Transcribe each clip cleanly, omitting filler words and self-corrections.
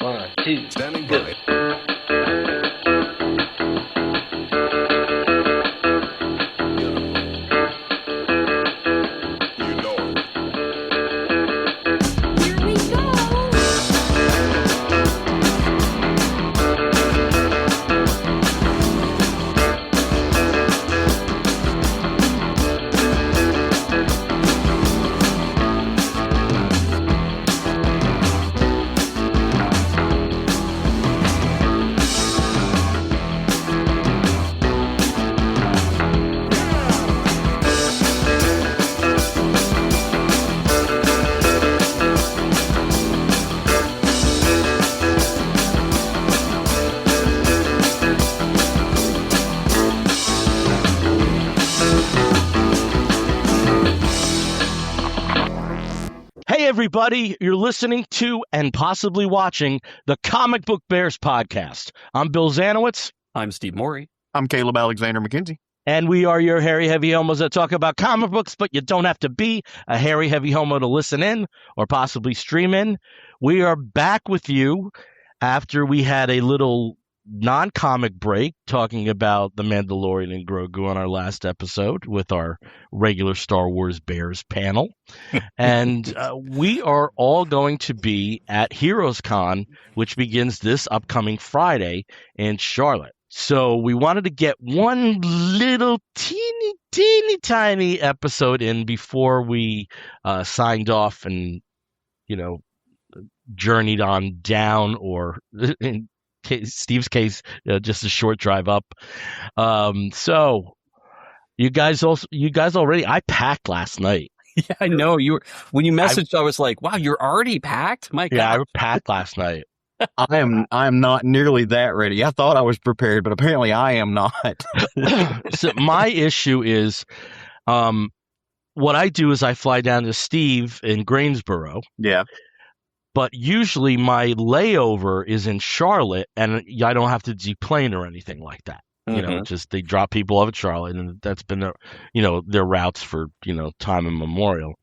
1, 2, Standing go. by. You know it. Here we go. Hey, everybody, you're listening to and possibly watching the Comic Book Bears podcast. I'm Bill Zanowitz, I'm Steve Morey. I'm Caleb Alexander McKenzie. and we are your hairy heavy homos that talk about comic books, but you don't have to be a hairy heavy homo to listen in or possibly stream in. We are back with you after we had a little non-comic break talking about The Mandalorian and Grogu on our last episode with our regular Star Wars Bears panel. And we are all going to be at HeroesCon, which begins this upcoming Friday in Charlotte. So we wanted to get one little teeny tiny episode in before we signed off and, journeyed on down, or in Steve's case, just a short drive up. So you guys already, I packed last night. Yeah, I know when you messaged, I was like, wow, you're already packed? My God. Yeah, I packed last night. I am not nearly that ready. I thought I was prepared, but apparently I am not. So my issue is, what I do is I fly down to Steve in Greensboro. Yeah. But usually my layover is in Charlotte, and I don't have to deplane or anything like that. Just they drop people off at Charlotte, and that's been their routes for time immemorial.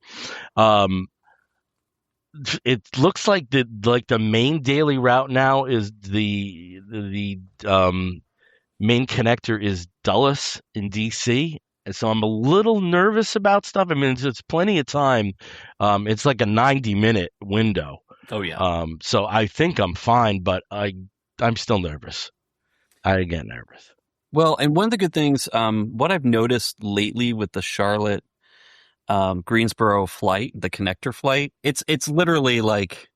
It looks like the main daily route now is the main connector is Dulles in DC. And so I'm a little nervous about stuff. I mean, it's plenty of time. It's like a 90-minute window. Oh, yeah. So I think I'm fine, but I'm still nervous. I get nervous. Well, and one of the good things, what I've noticed lately with the Charlotte Greensboro flight, the connector flight, it's literally like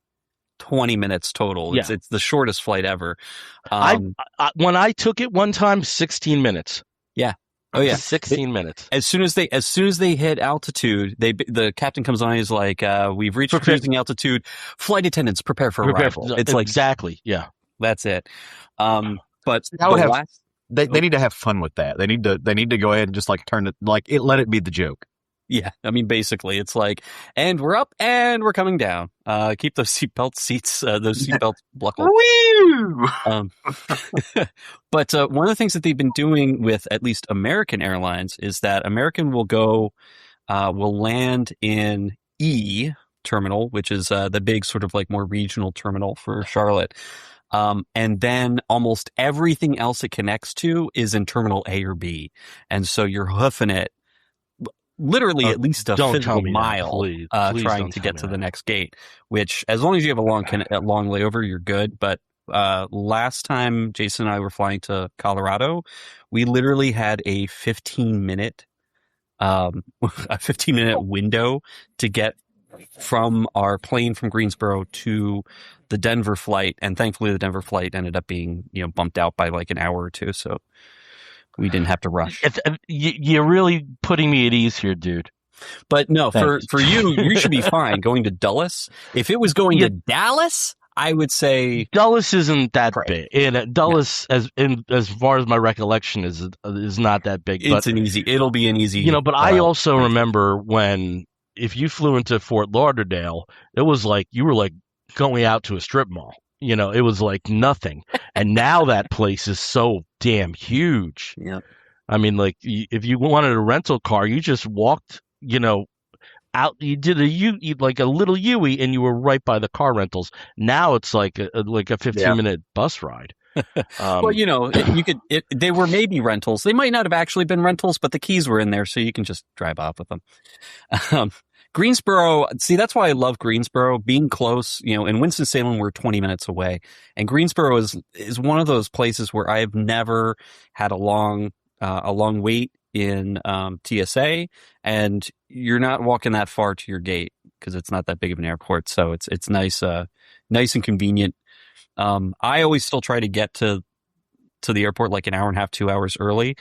20 minutes total. Yeah. It's the shortest flight ever. When I took it one time, 16 minutes. Yeah. Oh yeah, 16 minutes. As soon as they hit altitude, the captain comes on. He's like, "We've reached cruising altitude. Flight attendants, prepare for arrival." It's like exactly, yeah. That's it. But they need to have fun with that. They need to go ahead and just like let it be the joke. Yeah, I mean, basically, it's like, and we're up and we're coming down. Keep those seatbelts buckled. But one of the things that they've been doing with at least American Airlines is that American will land in E terminal, which is the big sort of like more regional terminal for Charlotte. And then almost everything else it connects to is in terminal A or B. And so you're hoofing it literally at least a physical mile, please trying to get to the next gate, which as long as you have a long layover, you're good. But last time Jason and I were flying to Colorado, we literally had a 15-minute window to get from our plane from Greensboro to the Denver flight. And thankfully the Denver flight ended up being, bumped out by like an hour or two. So we didn't have to rush. You're really putting me at ease here, dude. But no, for you should be fine going to Dulles. If it was going to Dallas, I would say Dulles isn't that big. Dulles, as far as my recollection, is not that big. It'll be an easy. But I also remember when if you flew into Fort Lauderdale, it was like you were like going out to a strip mall. It was like nothing. And now that place is so damn huge. Yeah. I mean, like if you wanted a rental car, you just walked, out. You did like a little U-ey, and you were right by the car rentals. Now it's like a 15-minute bus ride. Well, they were maybe rentals. They might not have actually been rentals, but the keys were in there, so you can just drive off with them. Greensboro, see, that's why I love Greensboro, being close. In Winston-Salem, we're 20 minutes away, and Greensboro is one of those places where I have never had a long wait in TSA, and you're not walking that far to your gate because it's not that big of an airport, so it's nice, nice and convenient. I always still try to get to the airport like an hour and a half, 2 hours early.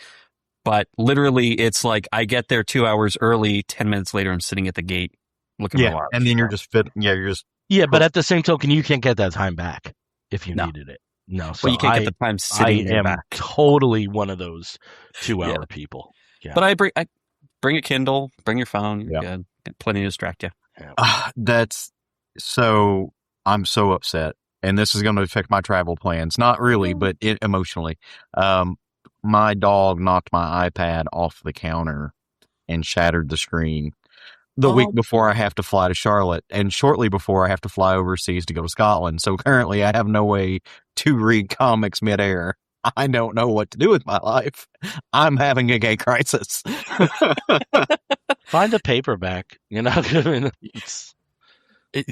But literally, it's like I get there 2 hours early. 10 minutes later, I'm sitting at the gate looking for and then you're just fit. Yeah, you're just but at the same token, you can't get that time back if you needed it. No, so you can't get the time sitting. I am back. Totally one of those 2-hour people. Yeah. But I bring a Kindle, bring your phone. You're good. Got plenty to distract you. That's so. I'm so upset, and this is going to affect my travel plans. Not really, but emotionally. My dog knocked my iPad off the counter and shattered the screen the week before I have to fly to Charlotte, and shortly before I have to fly overseas to go to Scotland. So currently I have no way to read comics midair. I don't know what to do with my life. I'm having a gay crisis. Find a paperback,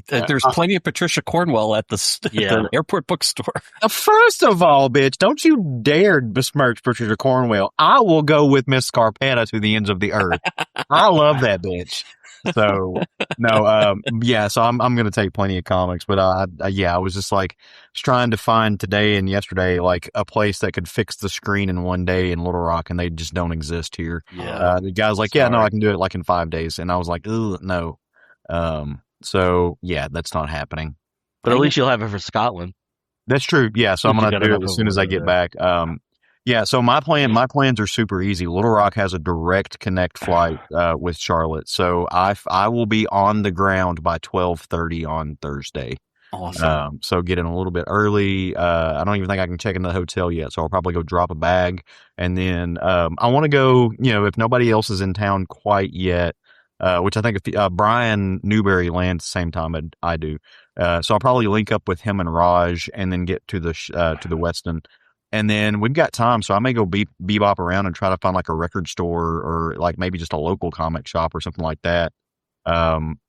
There's plenty of Patricia Cornwell at the airport bookstore. First of all, bitch, don't you dare besmirch Patricia Cornwell. I will go with Miss Scarpetta to the ends of the earth. I love that bitch. So no, so I'm going to take plenty of comics, but I was just trying to find today and yesterday like a place that could fix the screen in one day in Little Rock, and they just don't exist here. Yeah. The guy's like, no, I can do it like in 5 days, and I was like, ugh, no. So yeah, that's not happening. But at least you'll have it for Scotland. That's true. Yeah, so I'm gonna do it as soon as I get back. So my plans are super easy. Little Rock has a direct connect flight with Charlotte, so I will be on the ground by 12:30 on Thursday. Awesome. So get in a little bit early. I don't even think I can check into the hotel yet, so I'll probably go drop a bag, and then I want to go. If nobody else is in town quite yet. Which I think if Brian Newberry lands the same time I do, so I'll probably link up with him and Raj, and then get to the Westin, and then we've got time, so I may go bebop around and try to find like a record store or like maybe just a local comic shop or something like that,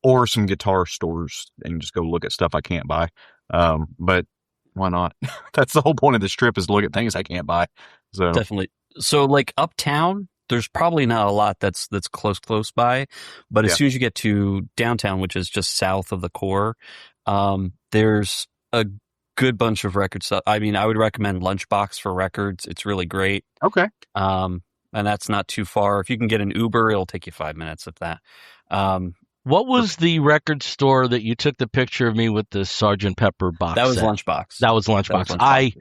or some guitar stores and just go look at stuff I can't buy. But why not? That's the whole point of this trip, is to look at things I can't buy. So definitely. So like uptown, there's probably not a lot that's close by, but as soon as you get to downtown, which is just south of the core, there's a good bunch of record stuff. I mean, I would recommend Lunchbox for records. It's really great. Okay. And that's not too far. If you can get an Uber, it'll take you 5 minutes of that. What was the record store that you took the picture of me with the Sgt. Pepper box? That was set? Lunchbox. That was Lunchbox. I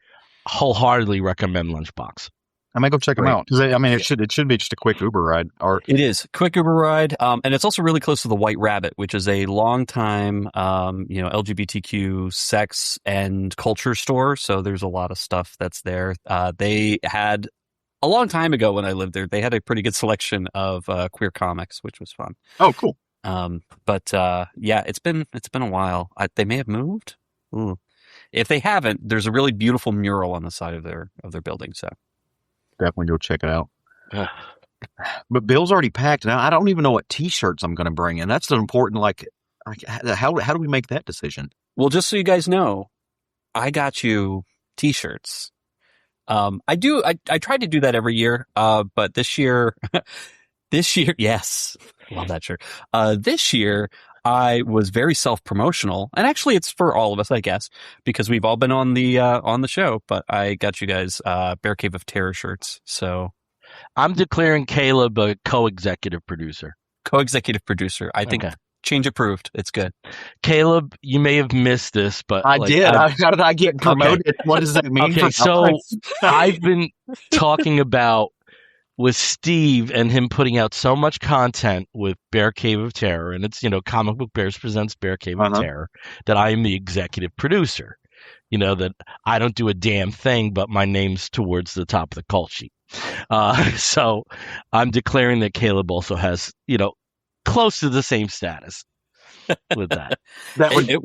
wholeheartedly recommend Lunchbox. I may go check them out, because it should be just a quick Uber ride. Or it is quick Uber ride, and it's also really close to the White Rabbit, which is a long time LGBTQ sex and culture store. So there's a lot of stuff that's there. They had a long time ago when I lived there, they had a pretty good selection of queer comics, which was fun. Oh, cool. But it's been a while. They may have moved. Ooh. If they haven't, there's a really beautiful mural on the side of their building. So. Definitely go check it out. But Bill's already packed, and I don't even know what T-shirts I'm going to bring in. That's the important, how do we make that decision? Well, just so you guys know, I got you T-shirts. I try to do that every year, but this year, yes, love that shirt. This year, I was very self-promotional, and actually it's for all of us, I guess, because we've all been on the show, but I got you guys Bear Cave of Terror shirts. So I'm declaring Caleb a co-executive producer. I think change approved. It's good. Caleb, you may have missed this, but I did. How did I get promoted? Okay. What does that mean? Okay, so I've been talking about with Steve and him putting out so much content with Bear Cave of Terror, and it's, Comic Book Bears presents Bear Cave of Terror, that I am the executive producer. That I don't do a damn thing, but my name's towards the top of the call sheet. So I'm declaring that Caleb also has, close to the same status with that. It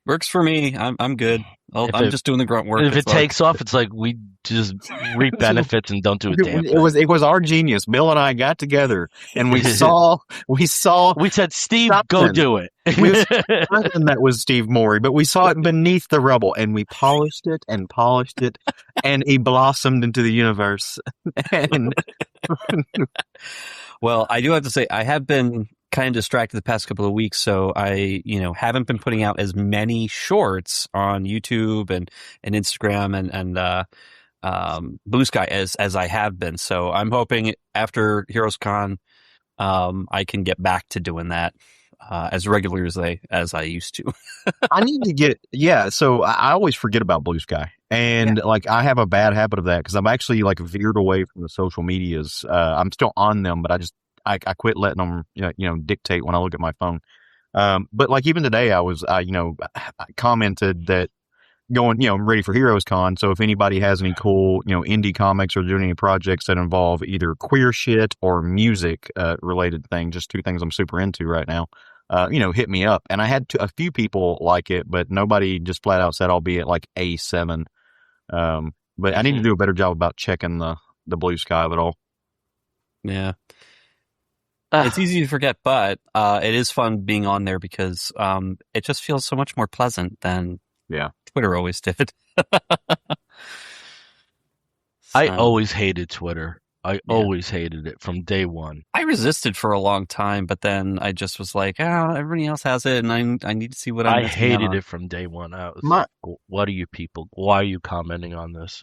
works for me. I'm good. I'm just doing the grunt work. If it takes off, it's like we just reap benefits and don't do a damn thing. It was our genius. Bill and I got together and we saw. We said, Steve, go do it. That was Steve Morey, but we saw it beneath the rubble and we polished it, and he blossomed into the universe. And well, I do have to say, I have been kind of distracted the past couple of weeks, so I, haven't been putting out as many shorts on YouTube and Instagram and Blue Sky as I have been. So I'm hoping after HeroesCon, I can get back to doing that as regularly as I used to. I need to so I always forget about Blue Sky. And I have a bad habit of that because I'm actually veered away from the social medias. I'm still on them, but I quit letting them, dictate when I look at my phone. But even today, I commented that I'm ready for HeroesCon. So if anybody has any cool, indie comics or doing any projects that involve either queer shit or music, related things, just two things I'm super into right now, hit me up. And I had a few people like it, but nobody just flat out said I'll be at A7. But I need to do a better job about checking the Blue Sky of it all. Yeah. It's easy to forget, but it is fun being on there because it just feels so much more pleasant than Twitter always did. I always hated Twitter. I always hated it from day one. I resisted for a long time, but then I just was like, everybody else has it, and I need to see what I'm I hated it from day one. I was like, what are you people? Why are you commenting on this?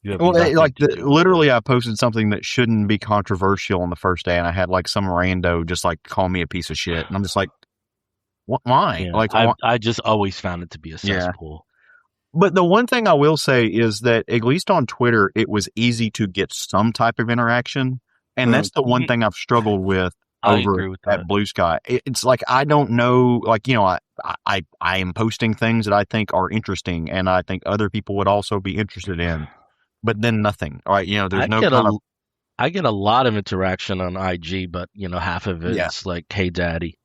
Literally, I posted something that shouldn't be controversial on the first day, and I had some rando just call me a piece of shit, and I'm just like, what? Why? Yeah, I just always found it to be a cesspool. But the one thing I will say is that at least on Twitter, it was easy to get some type of interaction, and that's the one thing I've struggled with over at Blue Sky. It's I don't know, I am posting things that I think are interesting, and I think other people would also be interested in. But then nothing. All right, there's I get a lot of interaction on IG, but half of it's hey daddy.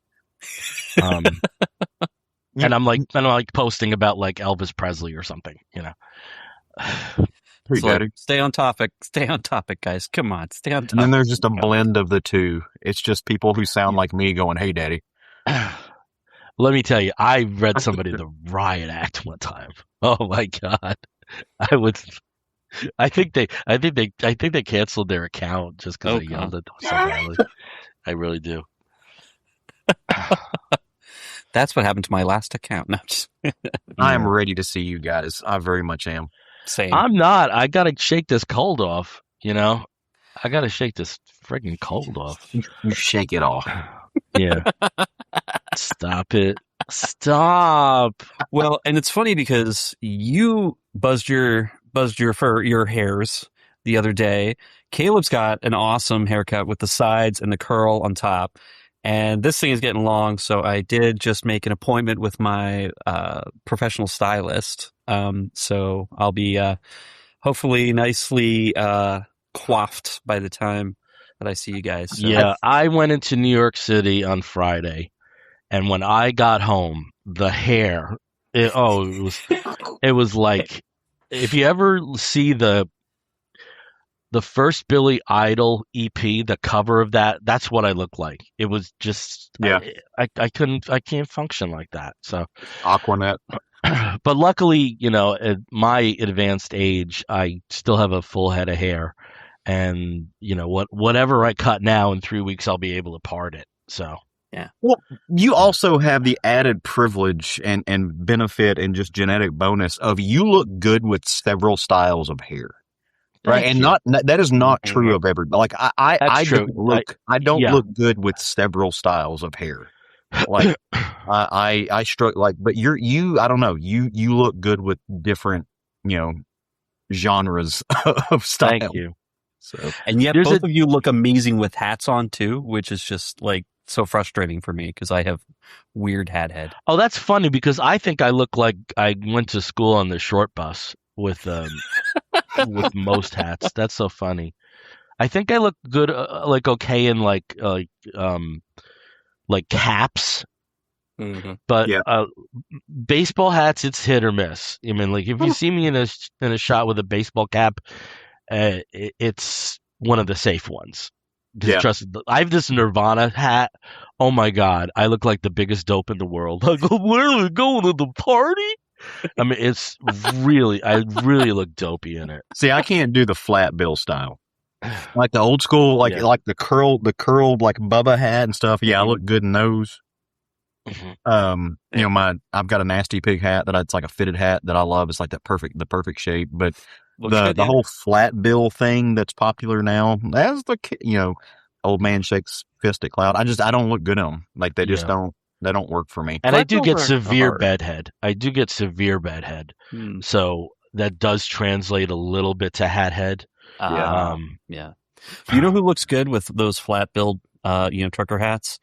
And I'm posting about Elvis Presley or something, Stay on topic, guys. Come on, stay on topic. And then there's just a blend of the two. It's just people who sound like me going, hey daddy. Let me tell you, I read somebody the riot act one time. Oh my God. I think they canceled their account just because I yelled at them so badly. I really do. That's what happened to my last account. No, I am ready to see you guys. I very much am. Same. I'm not. I gotta shake this cold off. I gotta shake this friggin' cold off. You shake it off. Yeah. Stop it. Stop. Well, and it's funny because you buzzed your hairs the other day. Caleb's got an awesome haircut with the sides and the curl on top. And this thing is getting long, so I did just make an appointment with my professional stylist. So I'll be hopefully nicely coiffed by the time that I see you guys. So yeah, I went into New York City on Friday, and when I got home, the hair, it was like, if you ever see the first Billy Idol EP, the cover of that's what I look like. It was just, I can't function like that. So Aquanet. But luckily, at my advanced age, I still have a full head of hair, and whatever I cut now in 3 weeks, I'll be able to part it. So yeah. Well, you also have the added privilege and benefit and just genetic bonus of you look good with several styles of hair. Right, and that is not true of everybody. I don't look good with several styles of hair. I struggle. But you I don't know. You look good with different genres of style. Thank you. So, and yet both of you look amazing with hats on too, which is just so frustrating for me because I have weird hat head. Oh, that's funny because I think I look like I went to school on the short bus with with most hats. That's so funny. I think I look good, okay in like caps. Mm-hmm. But Yeah. baseball hats, it's hit or miss. I mean, like if you see me in a shot with a baseball cap, it's one of the safe ones. Because trust me, I have this Nirvana hat. Oh my God, I look like the biggest dope in the world. I go, where are we going to the party? I mean, I really look dopey in it. See, I can't do the flat bill style. Like the old school, like the curled like Bubba hat and stuff. Yeah, I look good in those. Mm-hmm. I've got a Nasty Pig hat it's like a fitted hat that I love. It's like the perfect shape. But the whole flat bill thing that's popular now, as old man shakes fist at cloud. I don't look good on them. Like they just don't work for me. And I do get severe bedhead. So that does translate a little bit to hat head. Yeah. You know who looks good with those flat billed, trucker hats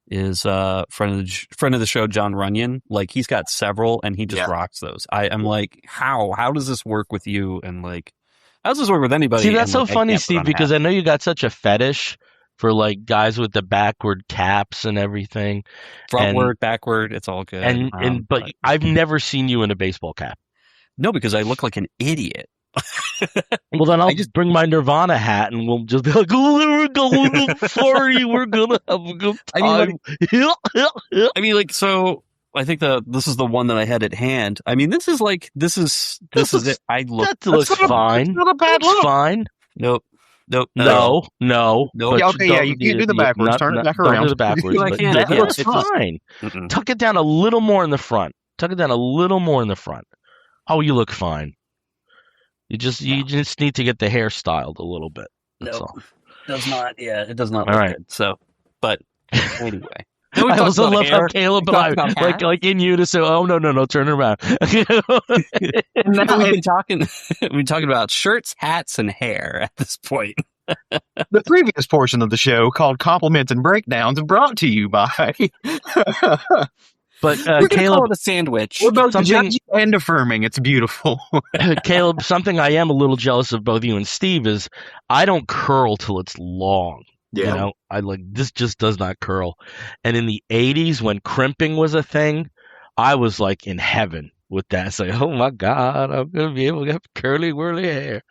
is friend of the show, John Runyon. Like he's got several, and he just rocks those. I'm like, how does this work with you? And like, how does this work with anybody? See, that's so funny, Steve, because I know you got such a fetish for like guys with the backward caps and everything. Frontward, backward, it's all good. But I've never seen you in a baseball cap. No, because I look like an idiot. Well, then I'll just bring my Nirvana hat and we'll just be like, oh, we're going to the party. We're going to have a good time. So I think this is the one that I had at hand. I mean, this is it. That looks fine. Not a bad look. Fine. Nope. No. Yeah, okay, you can't do the backwards. Turn it back around. Don't do the backwards. It looks fine. Mm-mm. Tuck it down a little more in the front. Oh, you look fine. You just need to get the hair styled a little bit. That's all. Does not. Yeah, it does not. All right. Good, so, but anyway. I also love how Caleb and I like in unison. Oh no, turn it around. Now we've been talking about shirts, hats, and hair at this point. The previous portion of the show, called Compliments and Breakdowns, brought to you by. But we're Caleb, call it a sandwich. We're both judging and affirming. It's beautiful. Caleb, something I am a little jealous of both you and Steve is I don't curl till it's long. Yeah. You know, I like this just does not curl. And in the 80s when crimping was a thing, I was like in heaven with that. It's like, oh my God, I'm going to be able to have curly whirly hair.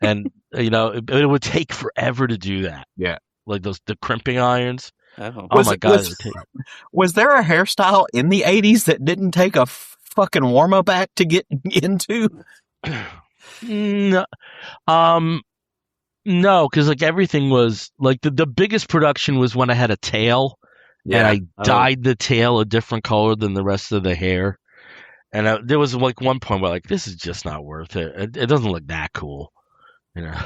And, it would take forever to do that. Yeah. Like the crimping irons. Oh my God. Was there a hairstyle in the 80s that didn't take a fucking warm-up act to get into? No, because like everything was like the biggest production was when I had a tail and I dyed the tail a different color than the rest of the hair. And there was like one point where like, this is just not worth it. It doesn't look that cool.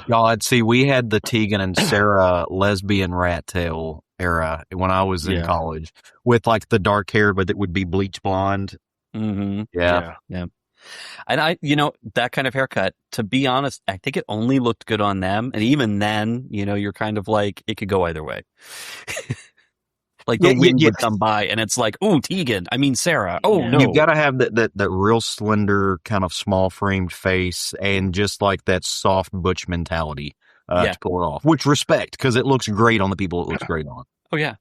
Y'all, I'd see we had the Tegan and Sarah lesbian rat tail era when I was in college with like the dark hair, but it would be bleach blonde. Mm-hmm. Yeah. And that kind of haircut, to be honest, I think it only looked good on them. And even then, you're kind of like, it could go either way. Like the wind would come by and it's like, oh, Tegan, I mean, Sarah. Oh, no. You've got to have that real slender, kind of small framed face and just like that soft butch mentality to pull it off, which respect, because it looks great on the people it looks great on. Oh, yeah.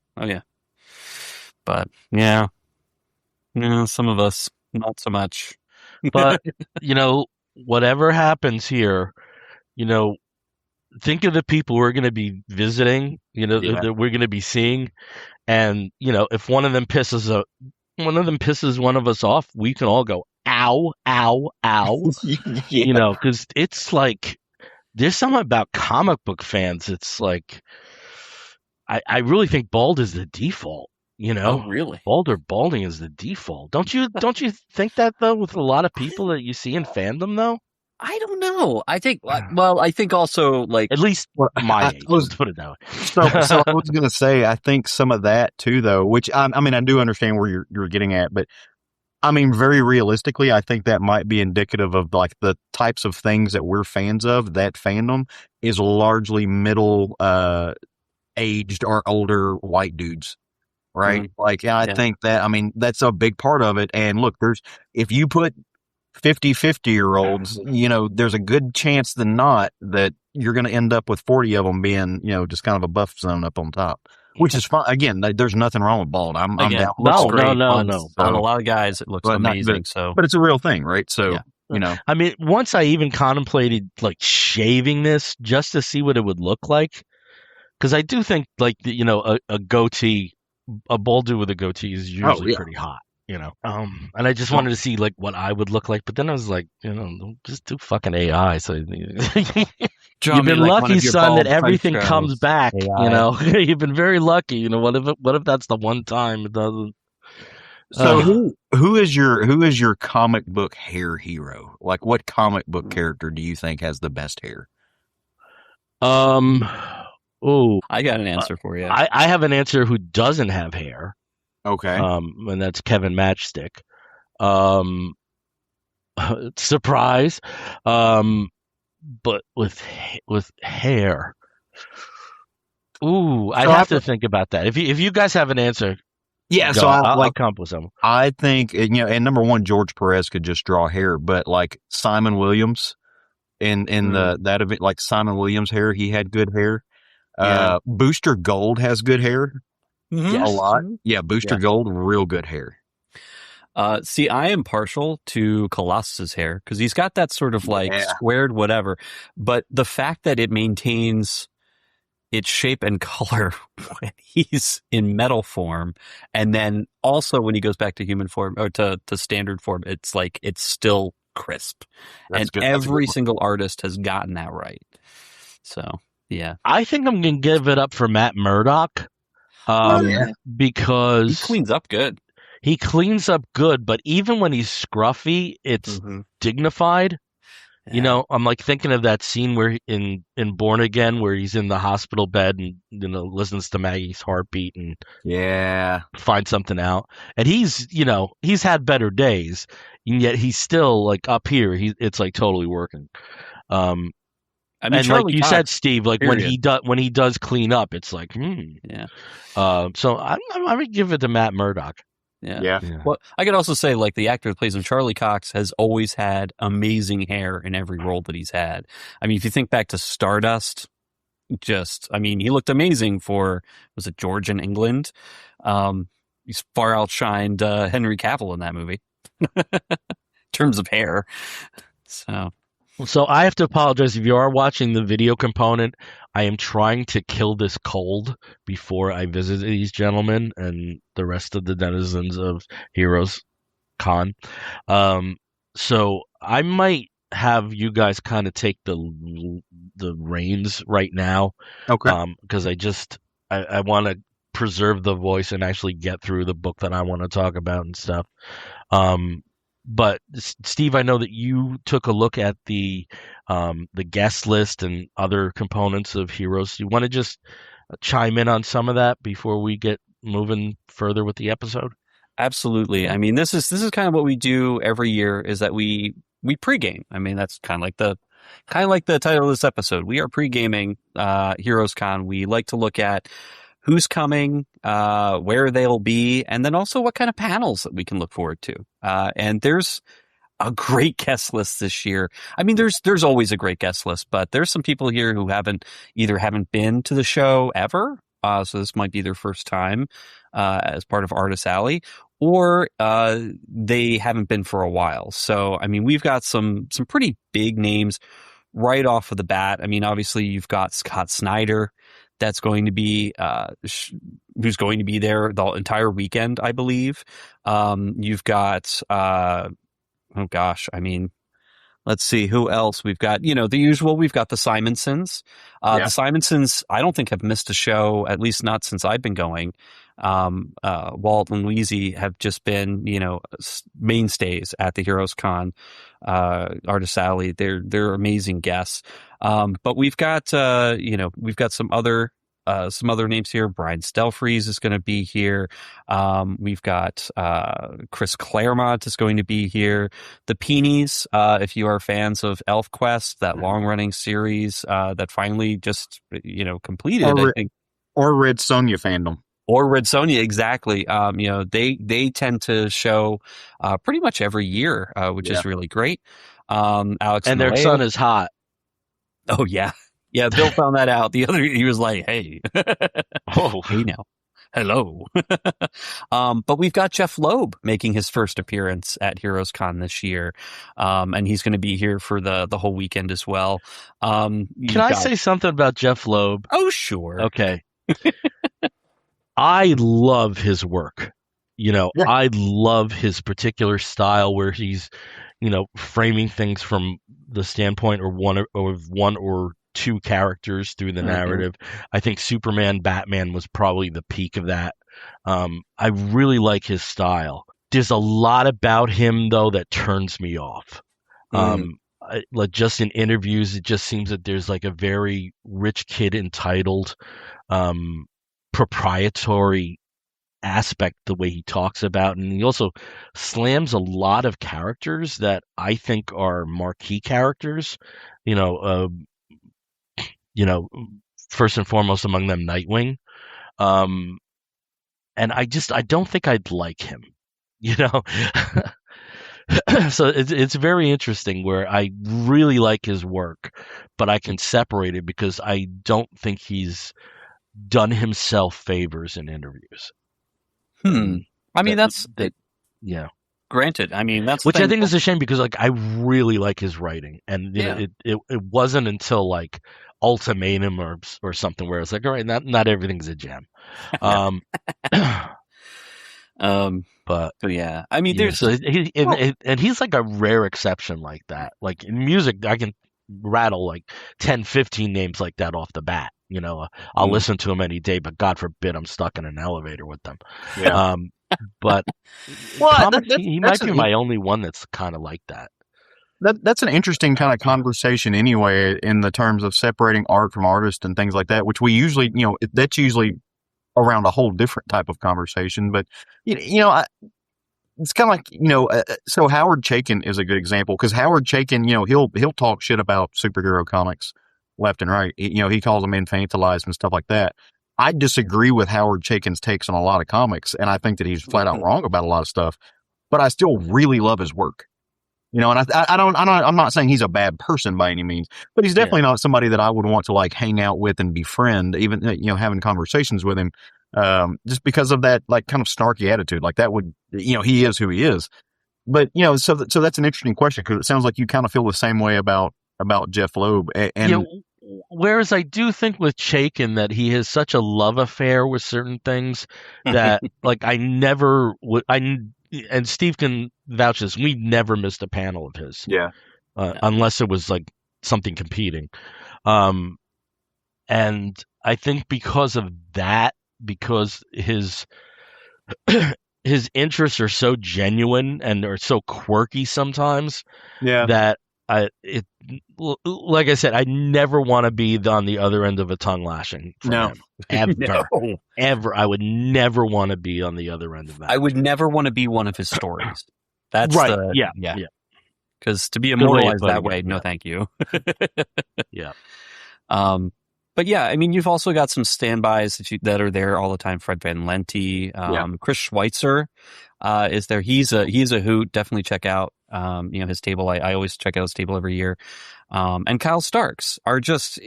But, some of us, not so much. But, whatever happens here, think of the people we're going to be visiting, that we're going to be seeing. And, if one of them pisses one of us off, we can all go, ow, ow, ow. Because it's like, there's something about comic book fans. It's like, I really think bald is the default. Oh, really? Balding is the default. Don't you think that though with a lot of people that you see in fandom though? I don't know. I think also like at least my age. Let's put it that way. So I was going to say, I think some of that too, though, which I do understand where you're getting at, but I mean, very realistically, I think that might be indicative of like the types of things that we're fans of. That fandom is largely middle aged or older white dudes. Right. Mm-hmm. Like, I think that, that's a big part of it. And look, if you put 50-year-olds, there's a good chance than not that you're going to end up with 40 of them being, just kind of a buff zone up on top. which is fine. Again, there's nothing wrong with bald. I'm Again, down. looks No, great. no, on, no. on a lot of guys, it looks But not- amazing. So, But it's a real thing, right? So Yeah. you know, I mean, once I even contemplated like shaving this just to see what it would look like, because I do think like a goatee, a bald dude with a goatee is usually yeah. pretty hot. And I just wanted to see like what I would look like, but then I was like, just do fucking AI. So Draw you've me been like one lucky, of your son, that bald everything French comes girls. back. AI. You've been very lucky. What if that's the one time it doesn't? So who is your comic book hair hero? Like, what comic book character do you think has the best hair? Oh, I got an answer for you. I have an answer who doesn't have hair. Okay. And that's Kevin Matchstick. Surprise. But with hair. Ooh, I'd have to think about that. If you guys have an answer, yeah. go. So I'll come up with some. I think and number one, George Perez could just draw hair, but like Simon Williams in that event, like Simon Williams' hair, he had good hair. Yeah. Booster Gold has good hair. Yes. A lot. Yeah, Booster Gold, real good hair. See, I am partial to Colossus's hair because he's got that sort of like squared whatever, but the fact that it maintains its shape and color when he's in metal form, and then also when he goes back to human form or to standard form, it's like it's still crisp. That's good. Every single artist has gotten that right. So yeah, I think I'm gonna give it up for Matt Murdock. Because he cleans up good. He cleans up good, but even when he's scruffy, it's dignified. Yeah. I'm like thinking of that scene where in Born Again, where he's in the hospital bed and listens to Maggie's heartbeat and finds something out. And he's had better days, and yet he's still like up here. It's like totally working. I mean, and Charlie like you said, Steve, like when he does clean up, it's like yeah. So I would give it to Matt Murdock. Yeah. Well, I could also say, like, the actor that plays him, Charlie Cox, has always had amazing hair in every role that he's had. I mean, if you think back to Stardust, he looked amazing for, was it George in England? He's far outshined Henry Cavill in that movie in terms of hair. So I have to apologize if you are watching the video component. I am trying to kill this cold before I visit these gentlemen and the rest of the denizens of HeroesCon. So I might have you guys kind of take the reins right now. Okay. Because I want to preserve the voice and actually get through the book that I want to talk about and stuff. But Steve, I know that you took a look at the guest list and other components of Heroes. You want to just chime in on some of that before we get moving further with the episode? Absolutely. I mean, this is kind of what we do every year, is that we pregame. I mean, that's kind of like the title of this episode. We are pregaming HeroesCon. We like to look at who's coming, where they'll be, and then also what kind of panels that we can look forward to. And there's a great guest list this year. I mean, there's always a great guest list, but there's some people here who haven't been to the show ever. So this might be their first time as part of Artist Alley, or they haven't been for a while. So, I mean, we've got some pretty big names right off of the bat. I mean, obviously you've got Scott Snyder. That's going to be who's going to be there the entire weekend, I believe. You've got let's see who else we've got. The usual. We've got the Simonsons. The Simonsons, I don't think have missed a show, at least not since I've been going. Walt and Weezy have just been mainstays at the HeroesCon Artist Alley. They're amazing guests. But we've got some other names here. Brian Stelfreeze is going to be here. We've got Chris Claremont is going to be here. The Peonies, if you are fans of ElfQuest, that long running series that finally just completed, I think, or Red Sonja fandom. Or Red Sonja, exactly. They tend to show pretty much every year, which is really great. Alex and their son is hot. Oh yeah, Yeah, Bill found that out. The other, he was like, "Hey, Oh, hey now, hello." But we've got Jeff Loeb making his first appearance at HeroesCon this year, and he's going to be here for the whole weekend as well. can You've I got, say something about Jeff Loeb? oh sure, Okay. I love his work. Yeah. I love his particular style where he's, framing things from the standpoint or one or two characters through the narrative. I think Superman, Batman was probably the peak of that. I really like his style. There's a lot about him though that turns me off. Like just in interviews, it just seems that there's like a very rich kid entitled, proprietary aspect the way he talks about, and he also slams a lot of characters that I think are marquee characters. You know, uh, first and foremost among them, Nightwing. Um, and I don't think I'd like him. You know, so it's very interesting where I really like his work, but I can separate it because I don't think he's done himself favors in interviews. I mean, that's Yeah. granted. I mean, that's the Which I thing. think is a shame because like I really like his writing, and Yeah. it wasn't until like Ultimatum or something where it's like, all right, not everything's a gem. Um, but So yeah, I mean, yeah, there's so and he's like a rare exception like that. Like in music, I can rattle like 10, 15 names like that off the bat. I'll listen to them any day, but God forbid I'm stuck in an elevator with them. Yeah. But Well, comics, that- he that's might be an my only one that's kind of like that. that's an interesting kind of conversation anyway, in the terms of separating art from artist and things like that, which we usually, that's usually around a whole different type of conversation. But it's kind of like, so Howard Chaykin is a good example, because Howard Chaykin, he'll talk shit about superhero comics left and right. He calls them infantilized and stuff like that. I disagree with Howard Chaykin's takes on a lot of comics, and I think that he's flat out wrong about a lot of stuff. But I still really love his work. And I'm not saying he's a bad person by any means, but he's definitely not somebody that I would want to like hang out with and befriend, even, having conversations with him, just because of that, like, kind of snarky attitude. Like that would, he is who he is. But, so that's an interesting question, because it sounds like you kind of feel the same way about Jeff Loeb. And whereas I do think with Chaykin that he has such a love affair with certain things that like I never would, and Steve can vouch this, we never missed a panel of his. yeah, Unless it was like something competing. And I think because of that, because his his interests are so genuine and are so quirky sometimes, that like I said, I never want to be on the other end of a tongue lashing from him. Ever. No. Ever. I would never want to be on the other end of that. I would never want to be one of his stories. That's right. yeah. Because to be immortalized that way, no, thank you. Yeah. But yeah, I mean, you've also got some standbys that are there all the time. Fred Van Lente, Chris Schweitzer is there. He's a hoot. Definitely check out his table. I always check out his table every year. And Kyle Starks are just,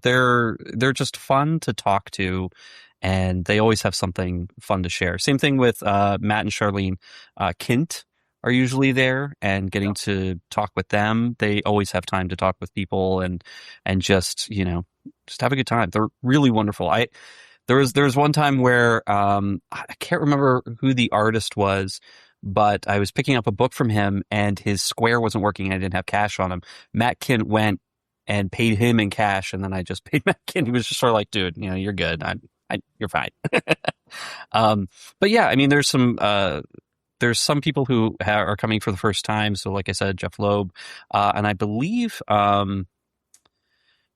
they're just fun to talk to, and they always have something fun to share. Same thing with Matt and Charlene Kint are usually there, and getting to talk with them. They always have time to talk with people and just have a good time. They're really wonderful. There was one time where I can't remember who the artist was, but I was picking up a book from him and his Square wasn't working. I didn't have cash on him. Matt Kint went and paid him in cash, and then I just paid Matt Kint. He was just sort of like, dude, you're good. You're fine. But yeah, I mean, there's some people who are coming for the first time. So like I said, Jeff Loeb, and I believe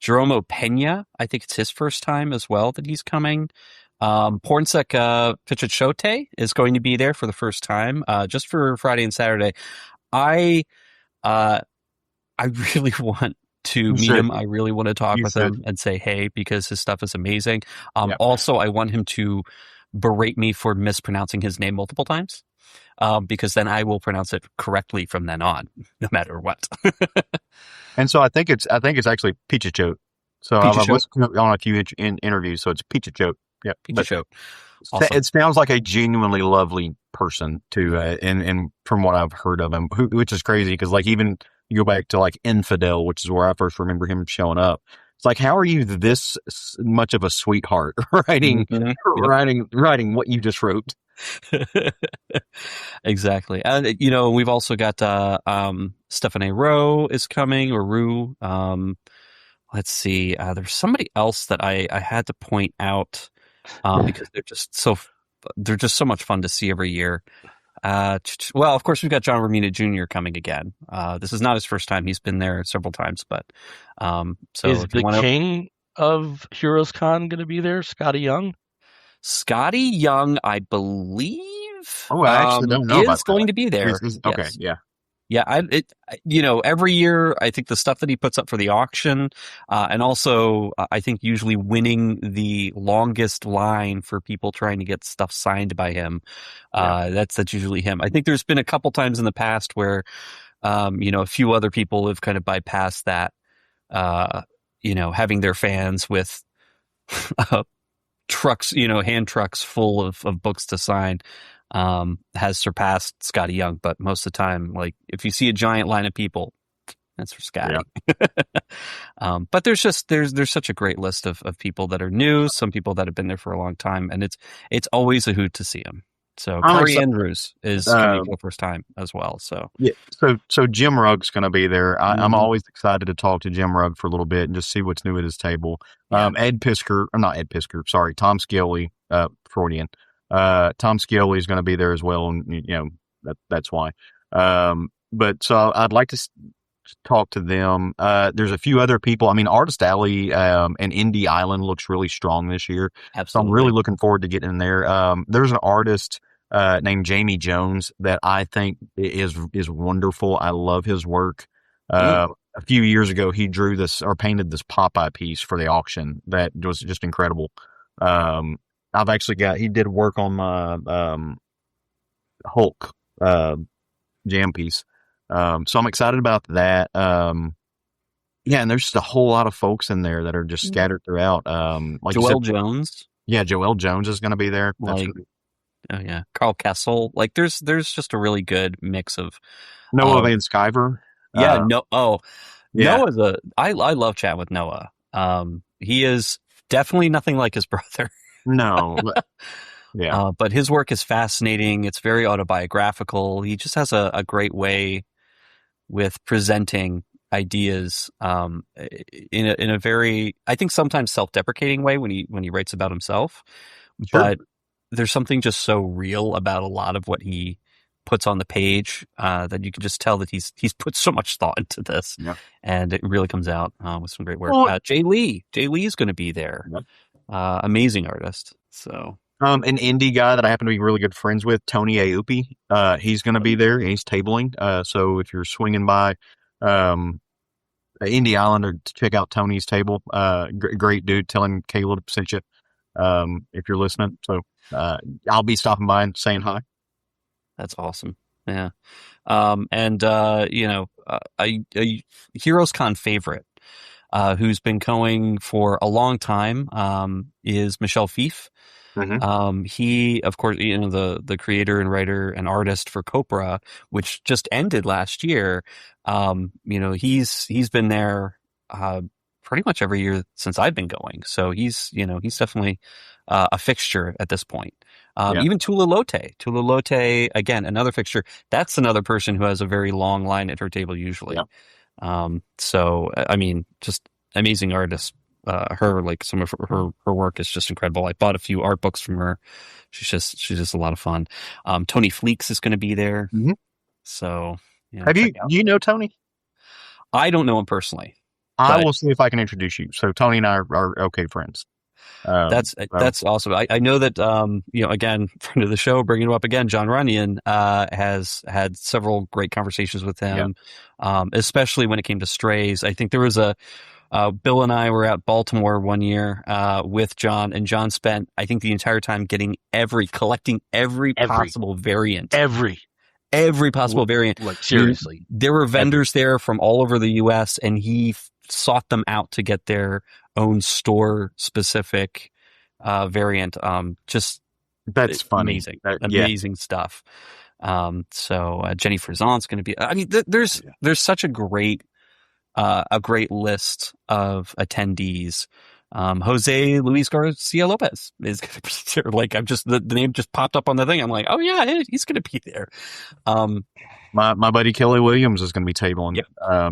Jeromo Pena, I think it's his first time as well that he's coming. Pornsek Pichetshote is going to be there for the first time, just for Friday and Saturday. I really want to meet him. I really want to talk with him and say hey, because his stuff is amazing. Also, I want him to berate me for mispronouncing his name multiple times, because then I will pronounce it correctly from then on, no matter what. And so I think it's actually Pichichote. So Peach I've Choke. listened on a few interviews. So it's Peach Choke. Yeah, Peach Choke. Awesome. it sounds like a genuinely lovely person too, and from what I've heard of him, which is crazy because like even you go back to like Infidel, which is where I first remember him showing up. It's like, how are you this much of a sweetheart writing writing what you just wrote? Exactly. And we've also got Stephanie Rowe is coming, or Rue. Let's see. There's somebody else that I had to point out because they're just so much fun to see every year. Well, of course, we've got John Romita Jr. coming again. This is not his first time; he's been there several times. But so is if the you want king of HeroesCon going to be there? Scotty Young. Scotty Young, I believe, Oh, I actually don't know about is going to be there. Okay, Yes. yeah. Yeah, every year I think the stuff that he puts up for the auction, and also I think usually winning the longest line for people trying to get stuff signed by him, that's usually him. I think there's been a couple times in the past where, a few other people have kind of bypassed that, having their fans with trucks, hand trucks full of books to sign. Has surpassed Scotty Young, but most of the time, like if you see a giant line of people, that's for Scotty. Yeah. But there's such a great list of people that are new, some people that have been there for a long time, and it's always a hoot to see them. So Corey Andrews is coming for the first time as well. So yeah, so Jim Rugg's going to be there. I'm always excited to talk to Jim Rugg for a little bit and just see what's new at his table. Tom Skelly, Freudian. Tom Skelly is going to be there as well, and that's why. But so I'd like to talk to them. There's a few other people. I mean, Artist Alley and Indie Island looks really strong this year. Absolutely. So I'm really looking forward to getting in there. There's an artist named Jamie Jones that I think is wonderful. I love his work. A few years ago, he drew this or painted this Popeye piece for the auction that was just incredible. I've actually he did work on my Hulk jam piece. So I'm excited about that. Yeah, and there's just a whole lot of folks in there that are just scattered throughout. Like Joelle Jones. Yeah, Joelle Jones is going to be there. Oh yeah, Carl Kessel. Like there's just a really good mix of Noah Van Sciver. Yeah, Noah's I love chatting with Noah. He is definitely nothing like his brother. No. Yeah. But his work is fascinating. It's very autobiographical. He just has a great way with presenting ideas in a very, I think sometimes self-deprecating way when he writes about himself. Sure. But there's something just so real about a lot of what he puts on the page that you can just tell that he's put so much thought into this, and it really comes out with some great work. Jay Lee is going to be there. Yep. Amazing artist. So an indie guy that I happen to be really good friends with, Tony Aopi. He's going to be there. He's tabling. So if you're swinging by Indie Island or to check out Tony's table, great dude. Tell him Caleb sent you if you're listening. So I'll be stopping by and saying hi. That's awesome. Yeah. And a HeroesCon favorite who's been going for a long time is Michel Fief. Mm-hmm. He, of course, the creator and writer and artist for Copra, which just ended last year. He's been there pretty much every year since I've been going. So he's definitely a fixture at this point. Even Tula Lote, again, another fixture. That's another person who has a very long line at her table usually. Yeah. So, I mean, just amazing artist. Some of her work is just incredible. I bought a few art books from her. She's just a lot of fun. Tony Fleeks is going to be there. Mm-hmm. So, do you know Tony? I don't know him personally. I will see if I can introduce you. So Tony and I are okay friends. That's awesome. I know that, again, friend of the show, bringing him up again, John Runyon, has had several great conversations with him, especially when it came to strays. I think there was Bill and I were at Baltimore one year, with John, and John spent, I think, the entire time collecting every possible variant. Every possible variant. Like, seriously. There were vendors there from all over the U.S., and he sought them out to get their own store specific variant. Just That's funny. amazing, Yeah. amazing stuff. So Jenny Frison going to be. I mean, there's such a great list of attendees. Jose Luis Garcia Lopez is going to be there. Like, I'm just the name just popped up on the thing. I'm like, oh yeah, he's going to be there. My buddy Kelly Williams is going to be tabling. Yep.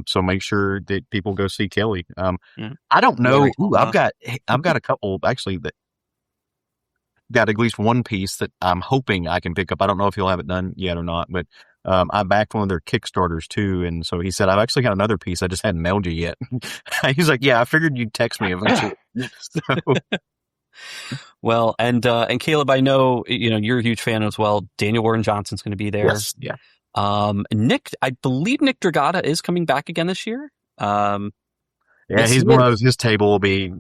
So make sure that people go see Kelly. Yeah. I don't know. Yeah, I've got a couple actually that got at least one piece that I'm hoping I can pick up. I don't know if he'll have it done yet or not, but I backed one of their Kickstarters too, and so he said I've actually got another piece. I just hadn't mailed you yet. He's like, yeah, I figured you'd text me eventually. So, well, and Caleb, I know you're a huge fan as well. Daniel Warren Johnson's going to be there. yes, yeah. Nick, I believe Nick Dragata is coming back again this year. Yeah, he's one of those. His table will be.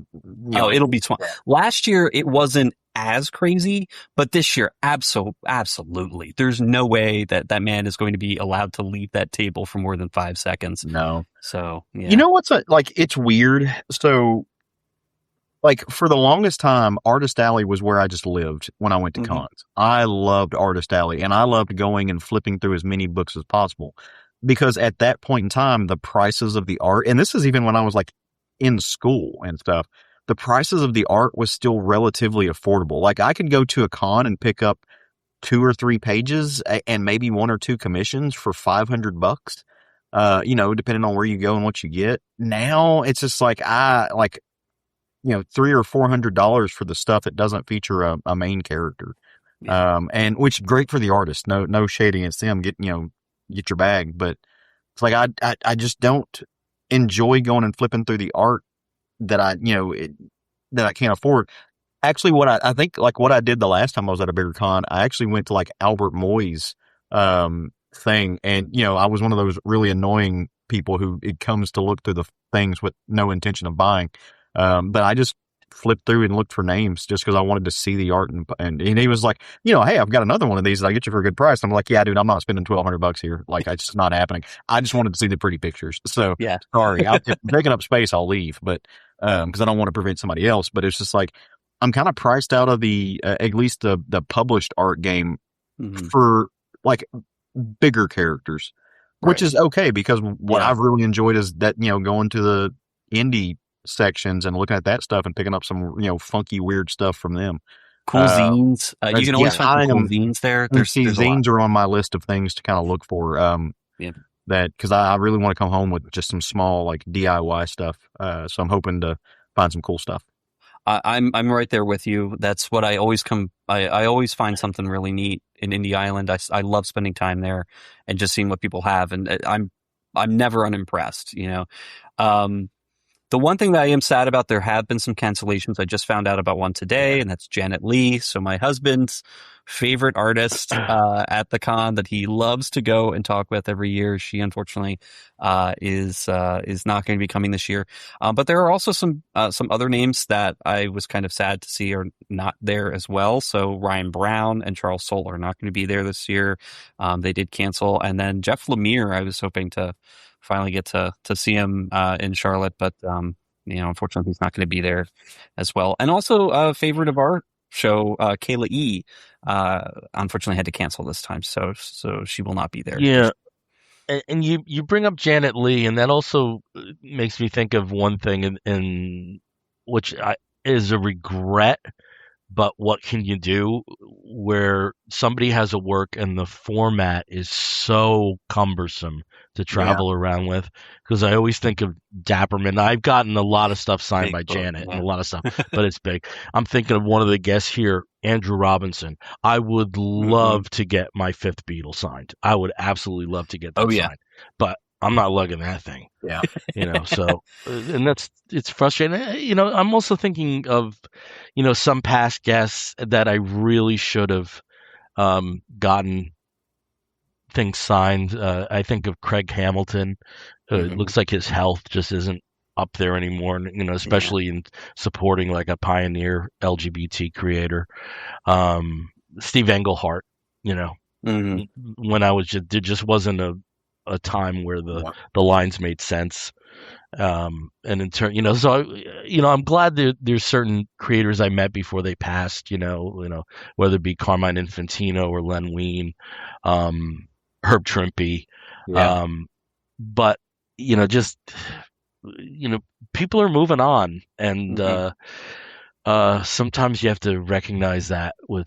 It'll be fun. Last year it wasn't as crazy, but this year, absolutely. There's no way that man is going to be allowed to leave that table for more than 5 seconds. No. So yeah. You know what's it's weird. So, for the longest time, Artist Alley was where I just lived when I went to cons. I loved Artist Alley, and I loved going and flipping through as many books as possible. Because at that point in time, the prices of the art, and this is even when I was in school and stuff, the prices of the art was still relatively affordable. Like, I could go to a con and pick up 2 or 3 pages and maybe 1 or 2 commissions for $500, depending on where you go and what you get. Now it's just $300 or $400 for the stuff that doesn't feature a main character. Yeah. And which great for the artist. No shade against them. Get your bag, but it's I just don't enjoy going and flipping through the art that that I can't afford. Actually, what I think what I did the last time I was at a bigger con, I actually went to Albert Moy's thing, and I was one of those really annoying people who it comes to look through the things with no intention of buying. But I just flipped through and looked for names just because I wanted to see the art, and he was like, hey, I've got another one of these that I get you for a good price. I'm like, yeah, dude, I'm not spending $1,200 here. It's just not happening. I just wanted to see the pretty pictures. So yeah, sorry, if I'm taking up space, I'll leave, but because I don't want to prevent somebody else. But it's just I'm kind of priced out of the at least the published art game for bigger characters, which is okay, because what I've really enjoyed is that going to the indie sections and looking at that stuff and picking up some funky weird stuff from them. Cool zines. You can always find cool zines there. There's zines are on my list of things to kind of look for. That because I really want to come home with just some small DIY stuff. So I'm hoping to find some cool stuff. I'm right there with you. That's what I always I always find something really neat in Indie Island. I love spending time there and just seeing what people have, and I'm never unimpressed. The one thing that I am sad about, there have been some cancellations. I just found out about one today, and that's Janet Leigh. So my husband's favorite artist at the con that he loves to go and talk with every year. She unfortunately is not going to be coming this year. But there are also some other names that I was kind of sad to see are not there as well. So Ryan Brown and Charles Soule are not going to be there this year. They did cancel, and then Jeff Lemire, I was hoping to finally get to see him in Charlotte, but unfortunately he's not going to be there as well. And also a favorite of our show, Kayla E, unfortunately had to cancel this time, so she will not be there. Yeah, and you bring up Janet Leigh, and that also makes me think of one thing, in which is a regret. But what can you do where somebody has a work and the format is so cumbersome to travel around with? Because I always think of Dapperman. I've gotten a lot of stuff signed by Janet and a lot of stuff, but it's big. I'm thinking of one of the guests here, Andrew Robinson. I would love to get my 5th Beatle signed. I would absolutely love to get that signed. But I'm not lugging that thing. Yeah. So, and it's frustrating. I'm also thinking of, some past guests that I really should have gotten things signed. I think of Craig Hamilton. It looks like his health just isn't up there anymore, especially in supporting a pioneer LGBT creator. Steve Englehart, when I was there just wasn't a time where the lines made sense. And in turn, so I'm glad there's certain creators I met before they passed, whether it be Carmine Infantino or Len Wein, Herb Trimpe. Yeah. But, just, people are moving on, and sometimes you have to recognize that you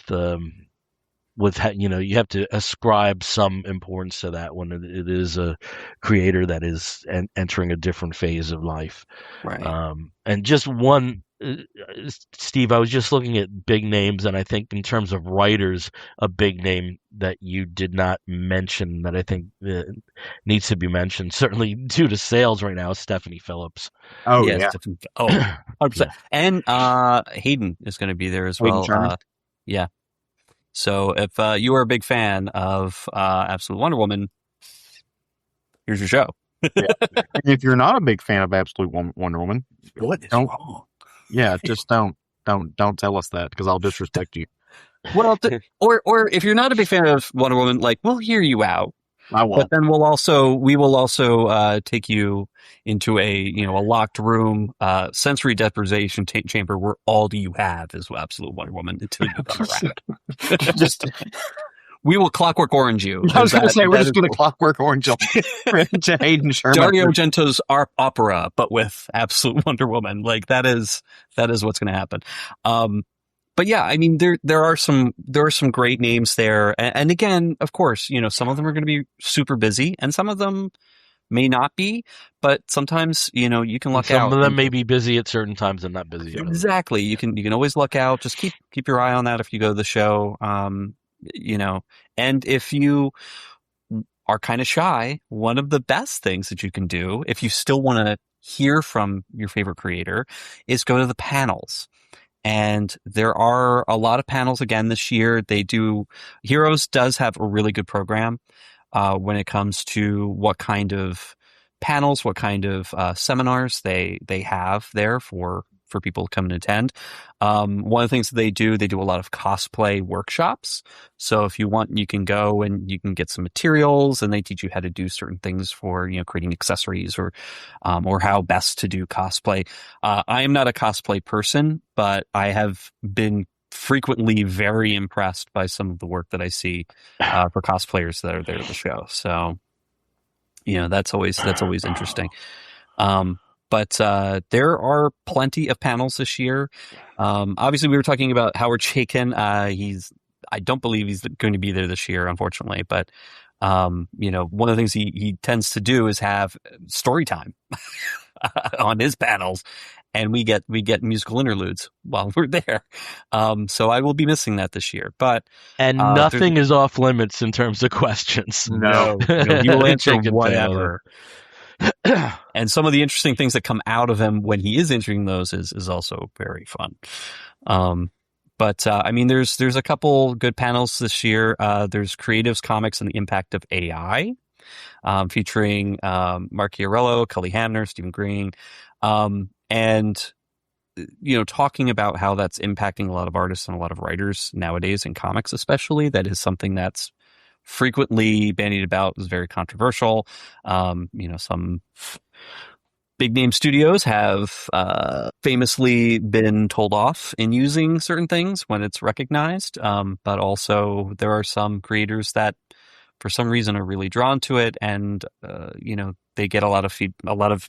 have to ascribe some importance to that when it is a creator that is entering a different phase of life. Right. And just one, Steve, I was just looking at big names, and I think in terms of writers, a big name that you did not mention that I think needs to be mentioned, certainly due to sales right now, is Stephanie Phillips. Oh Yes, yeah. definitely. Oh, 100%. Yeah. And Hayden is going to be there as Hayden well. Sherman. Yeah. So if you are a big fan of Absolute Wonder Woman, here's your show. Yeah. And if you're not a big fan of Absolute Wonder Woman, What is don't. wrong? Yeah, just don't tell us that, because I'll disrespect you. Well, or if you're not a big fan of Wonder Woman, like, we'll hear you out. I won't. But then we will also take you into a locked room, sensory deprivation chamber where all you have is Absolute Wonder Woman until you come around. Just we will Clockwork Orange you. I was going to say, we're just going to Clockwork Orange to Hayden Sherman. Dario Argento's opera, but with Absolute Wonder Woman. Like that is what's going to happen. But yeah, I mean, there are some great names there, and again, of course, some of them are going to be super busy, and some of them may not be. But sometimes, you can luck out. Some of them may be busy at certain times and not busy. Exactly. You can always luck out. Just keep your eye on that if you go to the show. And if you are kind of shy, one of the best things that you can do, if you still want to hear from your favorite creator, is go to the panels. And there are a lot of panels again this year. Heroes does have a really good program when it comes to what kind of panels, what kind of seminars they have there for people to come and attend. One of the things that they do a lot of cosplay workshops. So if you want, you can go and you can get some materials, and they teach you how to do certain things for, creating accessories or how best to do cosplay. I am not a cosplay person, but I have been frequently very impressed by some of the work that I see for cosplayers that are there at the show. So, that's always interesting. But there are plenty of panels this year. Obviously, we were talking about Howard Chaykin. I don't believe he's going to be there this year, unfortunately. But one of the things he tends to do is have story time on his panels, and we get musical interludes while we're there. So I will be missing that this year. But nothing is off limits in terms of questions. No, he will answer whatever. And some of the interesting things that come out of him when he is answering those is also very fun. But I mean, there's a couple good panels this year. There's Creatives, Comics, and the Impact of AI, featuring Mark Chiarello, Cully Hamner, Stephen Green, and talking about how that's impacting a lot of artists and a lot of writers nowadays in comics, especially. That is something that's frequently bandied about, is very controversial. Some big name studios have famously been told off in using certain things when it's recognized. But also there are some creators that for some reason are really drawn to it, and they get a lot of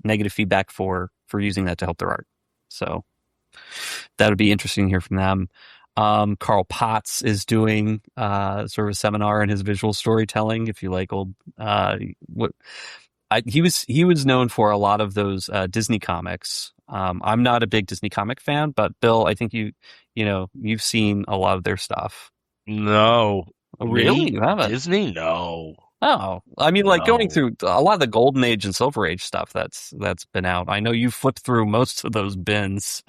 negative feedback for using that to help their art. So that would be interesting to hear from them. Carl Potts is doing sort of a seminar in his visual storytelling. If you like old, he was known for a lot of those Disney comics. I'm not a big Disney comic fan, but Bill, I think you've seen a lot of their stuff. No, really, you haven't? Disney? No. Oh, I mean, like going through a lot of the Golden Age and Silver Age stuff that's been out. I know you flipped through most of those bins.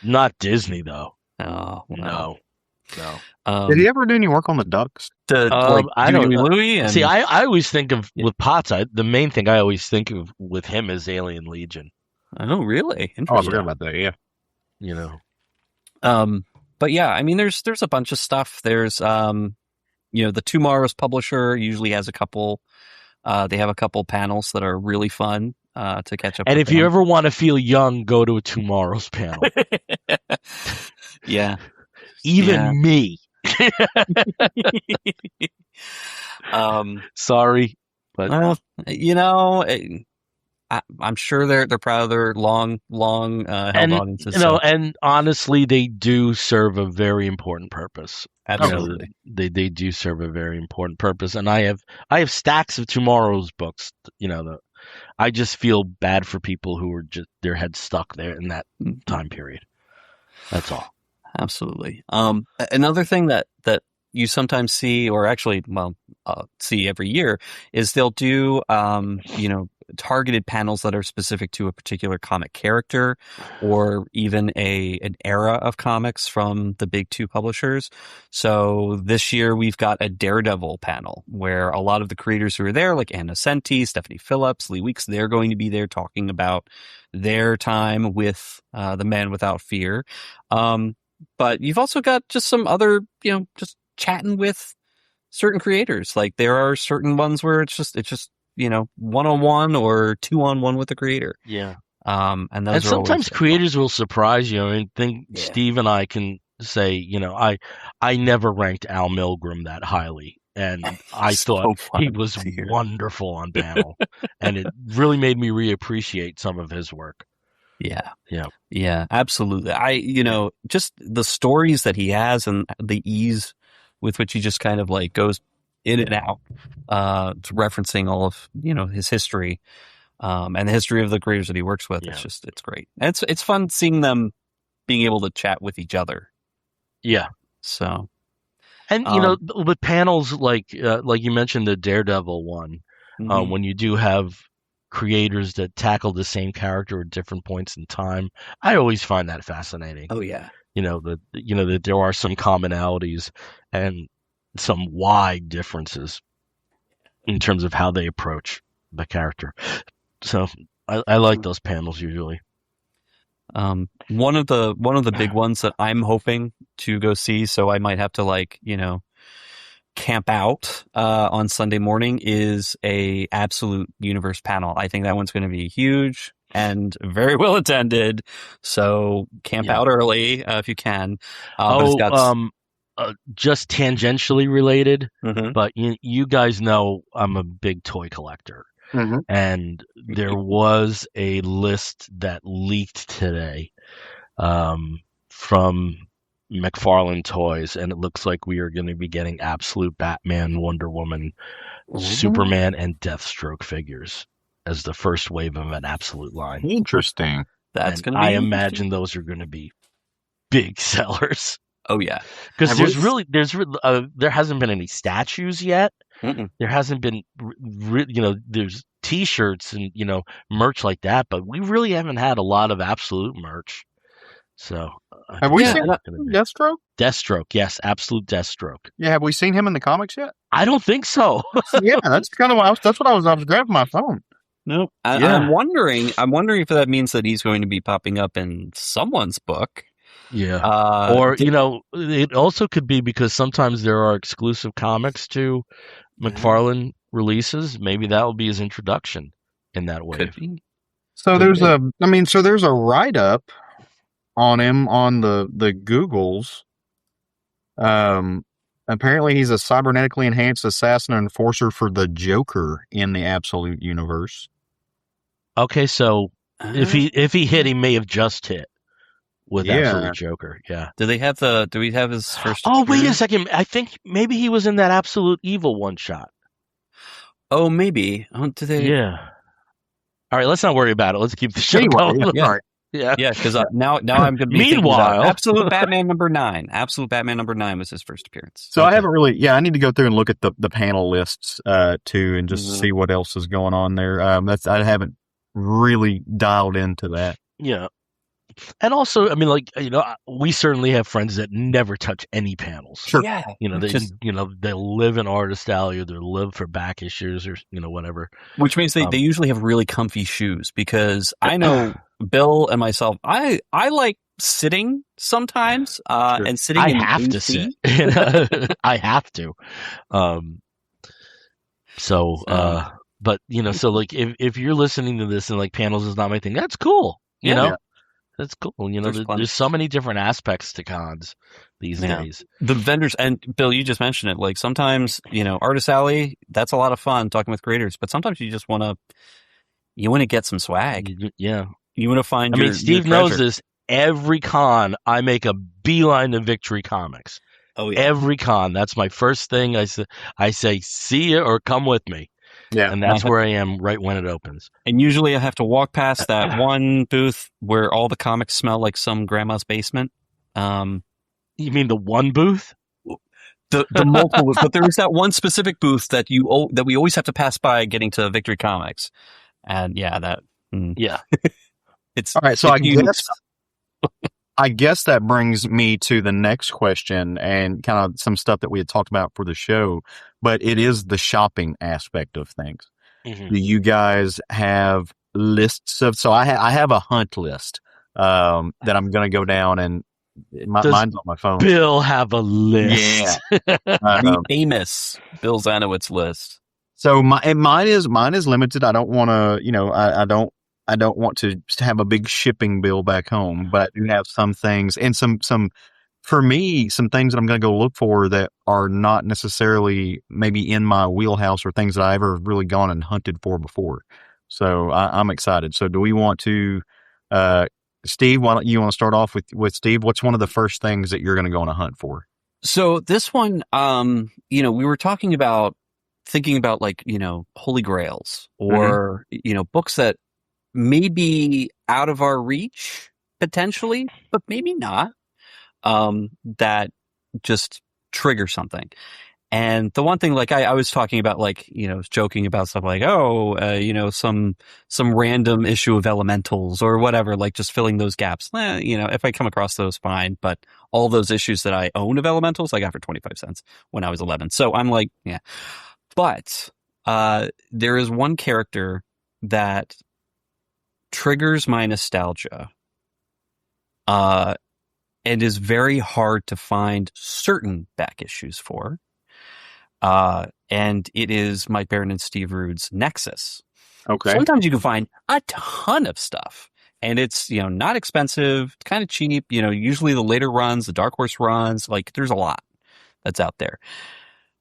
Not Disney though. Oh, wow. No. Did he ever do any work on the Ducks? I don't know. Louie and... See, I always think of with Potts. The main thing I always think of with him is Alien Legion. Oh, really? Oh, I forgot about that. Yeah. But yeah, I mean, there's a bunch of stuff. There's the Tomorrow's publisher usually has a couple. They have a couple panels that are really fun. to catch up. And with if you them. ever want to feel young, go to a Tomorrow's panel. Yeah. Even me. Sorry, but well, I'm sure they're proud of their long held audiences. And honestly, they do serve a very important purpose. Absolutely, they do serve a very important purpose. And I have stacks of Tomorrow's books. I just feel bad for people who are just their heads stuck there in that time period. That's all. Absolutely. Another thing that you sometimes see, or actually, see every year, is they'll do, targeted panels that are specific to a particular comic character, or even an era of comics from the big two publishers. So this year we've got a Daredevil panel where a lot of the creators who are there, like Anna Senti, Stephanie Phillips, Lee Weeks, they're going to be there talking about their time with the Man Without Fear. But you've also got just some other, just chatting with certain creators. Like there are certain ones where it's just one-on-one or two-on-one with the creator. Yeah. And those sometimes are creators will surprise you. I think Yeah. Steve and I can say, I never ranked Al Milgram that highly. And I thought he was wonderful on panel. And it really made me reappreciate some of his work. Yeah, absolutely. Just the stories that he has and the ease with which he just kind of like goes in and out, referencing all of, his history, and the history of the creators that he works with. Yeah. It's great. And it's fun seeing them being able to chat with each other. Yeah. So, and with panels like you mentioned the Daredevil one, when you do have creators that tackle the same character at different points in time, I always find that fascinating. Oh yeah. That there are some commonalities and some wide differences in terms of how they approach the character. So I like those panels usually. One of the big ones that I'm hoping to go see, so I might have to camp out on Sunday morning, is a Absolute Universe panel. I think that one's going to be huge and very well attended. So camp out early if you can. Just tangentially related, but you guys know I'm a big toy collector. And there was a list that leaked today from McFarlane Toys, and it looks like we are going to be getting Absolute Batman, Wonder Woman, Superman, and Deathstroke figures as the first wave of an Absolute line. Interesting. That's going to be I imagine those are going to be big sellers. Oh yeah, because there hasn't been any statues yet. There hasn't been, there's T-shirts and merch like that, but we really haven't had a lot of Absolute merch. So have we seen Deathstroke? Deathstroke, yes, Absolute Deathstroke. Yeah, have we seen him in the comics yet? I don't think so. Yeah, that's kind of what I was grabbing my phone. Nope. I'm wondering if that means that he's going to be popping up in someone's book. Yeah. Or, it also could be because sometimes there are exclusive comics to McFarlane releases. Maybe that will be his introduction in that wave. So there's a write-up on him on the Googles. Apparently he's a cybernetically enhanced assassin and enforcer for the Joker in the Absolute Universe. Okay, so if he hit, he may have just hit. With Absolute Joker, yeah. Do we have his first? Oh, wait a second. I think maybe he was in that Absolute Evil one shot. Oh, maybe. Do they? Yeah. All right, let's not worry about it. Let's keep the show going. Yeah, because now I'm going to be. Meanwhile, Absolute Batman number 9. Absolute Batman number 9 was his first appearance. So I haven't really. Yeah, I need to go through and look at the panel lists too, and just see what else is going on there. I haven't really dialed into that. Yeah. And also, I mean, we certainly have friends that never touch any panels. Sure. Yeah. They live in Artist Alley, or they live for back issues, or whatever. Which means they usually have really comfy shoes, because I know Bill and myself, I like sitting sometimes, and sitting. I have to sit. I have to. But so like if you're listening to this and like panels is not my thing, that's cool. Yeah. That's cool. There's So many different aspects to cons these days. The vendors, and Bill, you just mentioned it. Like sometimes, Artist Alley, that's a lot of fun talking with creators, but sometimes you just want to get some swag. Yeah. You want to find Steve your knows this. Every con, I make a beeline to Victory Comics. Oh, yeah. Every con. That's my first thing. I say, see ya or come with me. Yeah. And that's where I am right when it opens. And usually I have to walk past that one booth where all the comics smell like some grandma's basement. You mean the one booth? The multiple booths, but there is that one specific booth that we always have to pass by getting to Victory Comics. And yeah, it's all right. So I guess that brings me to the next question and kind of some stuff that we had talked about for the show, but it is the shopping aspect of things. Mm-hmm. Do you guys have lists of? So I have a hunt list that I'm going to go down and mine's on my phone. Bill have a list. Yeah, the famous Bill Zanowitz list. So mine is limited. I don't want to, I don't want to have a big shipping bill back home, but I do have some things and some for me, some things that I'm going to go look for that are not necessarily maybe in my wheelhouse or things that I ever really gone and hunted for before. So I'm excited. So do we want to, Steve, why don't you want to start off with Steve? What's one of the first things that you're going to go on a hunt for? So this one, we were thinking about like, Holy Grails or, books that may be out of our reach potentially, but maybe not, that just trigger something. And the one thing, like I was talking about, like, joking about stuff like, some random issue of Elementals or whatever, like just filling those gaps. If I come across those, fine. But all those issues that I own of Elementals, I got for 25 cents when I was 11. So I'm like, yeah. But there is one character that triggers my nostalgia, and is very hard to find certain back issues for. And it is Mike Baron and Steve Rude's Nexus. Okay. Sometimes you can find a ton of stuff, and it's, not expensive, kind of cheap. Usually the later runs, the Dark Horse runs, like there's a lot that's out there.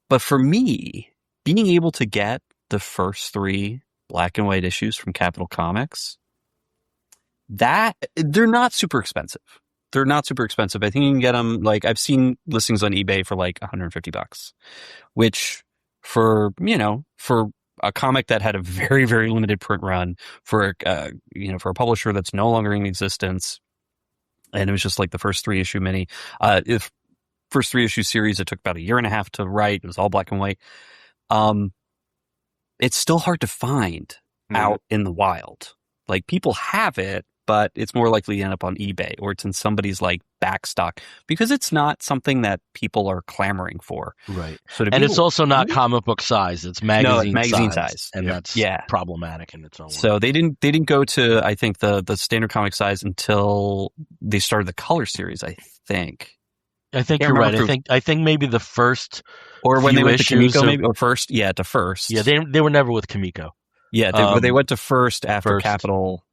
But for me, being able to get the first 3 black and white issues from Capitol Comics, that they're not super expensive. I think you can get them, like, I've seen listings on eBay for like $150, which for a comic that had a very, very limited print run for a publisher that's no longer in existence. And it was just like the first 3 issue mini, first 3 issue series. It took about a year and a half to write. It was all black and white. It's still hard to find out in the wild. Like, people have it, but it's more likely to end up on eBay or it's in somebody's like back stock because it's not something that people are clamoring for. Right. So it's also not comic book size. It's magazine size. And that's problematic in its own way. So they didn't go to, I think, the standard comic size until they started the color series, I think. I think you're right. I think maybe the first, or when they went to Kimiko, maybe, or first. Yeah, to first. Yeah, they were never with Kimiko. Yeah, they went to first after Capitol.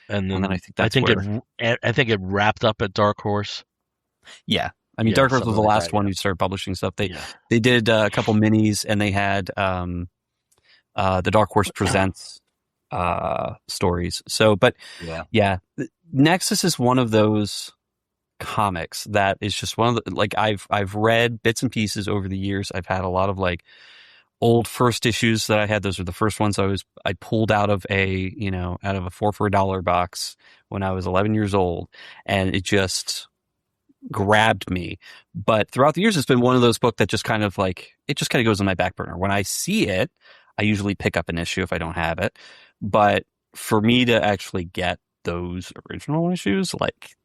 And then I think it wrapped up at Dark Horse. Yeah, I mean, Dark Horse was the last one who started publishing stuff. They did a couple minis, and they had the Dark Horse Presents stories. So, but Nexus is one of those comics that is just one of the, like, I've read bits and pieces over the years. I've had a lot of like old first issues that I had. Those were the first ones I pulled out of a 4 for $1 box when I was 11 years old, and it just grabbed me. But throughout the years, it's been one of those books that just kind of goes on my back burner. When I see it, I usually pick up an issue if I don't have it. But for me to actually get those original issues, like,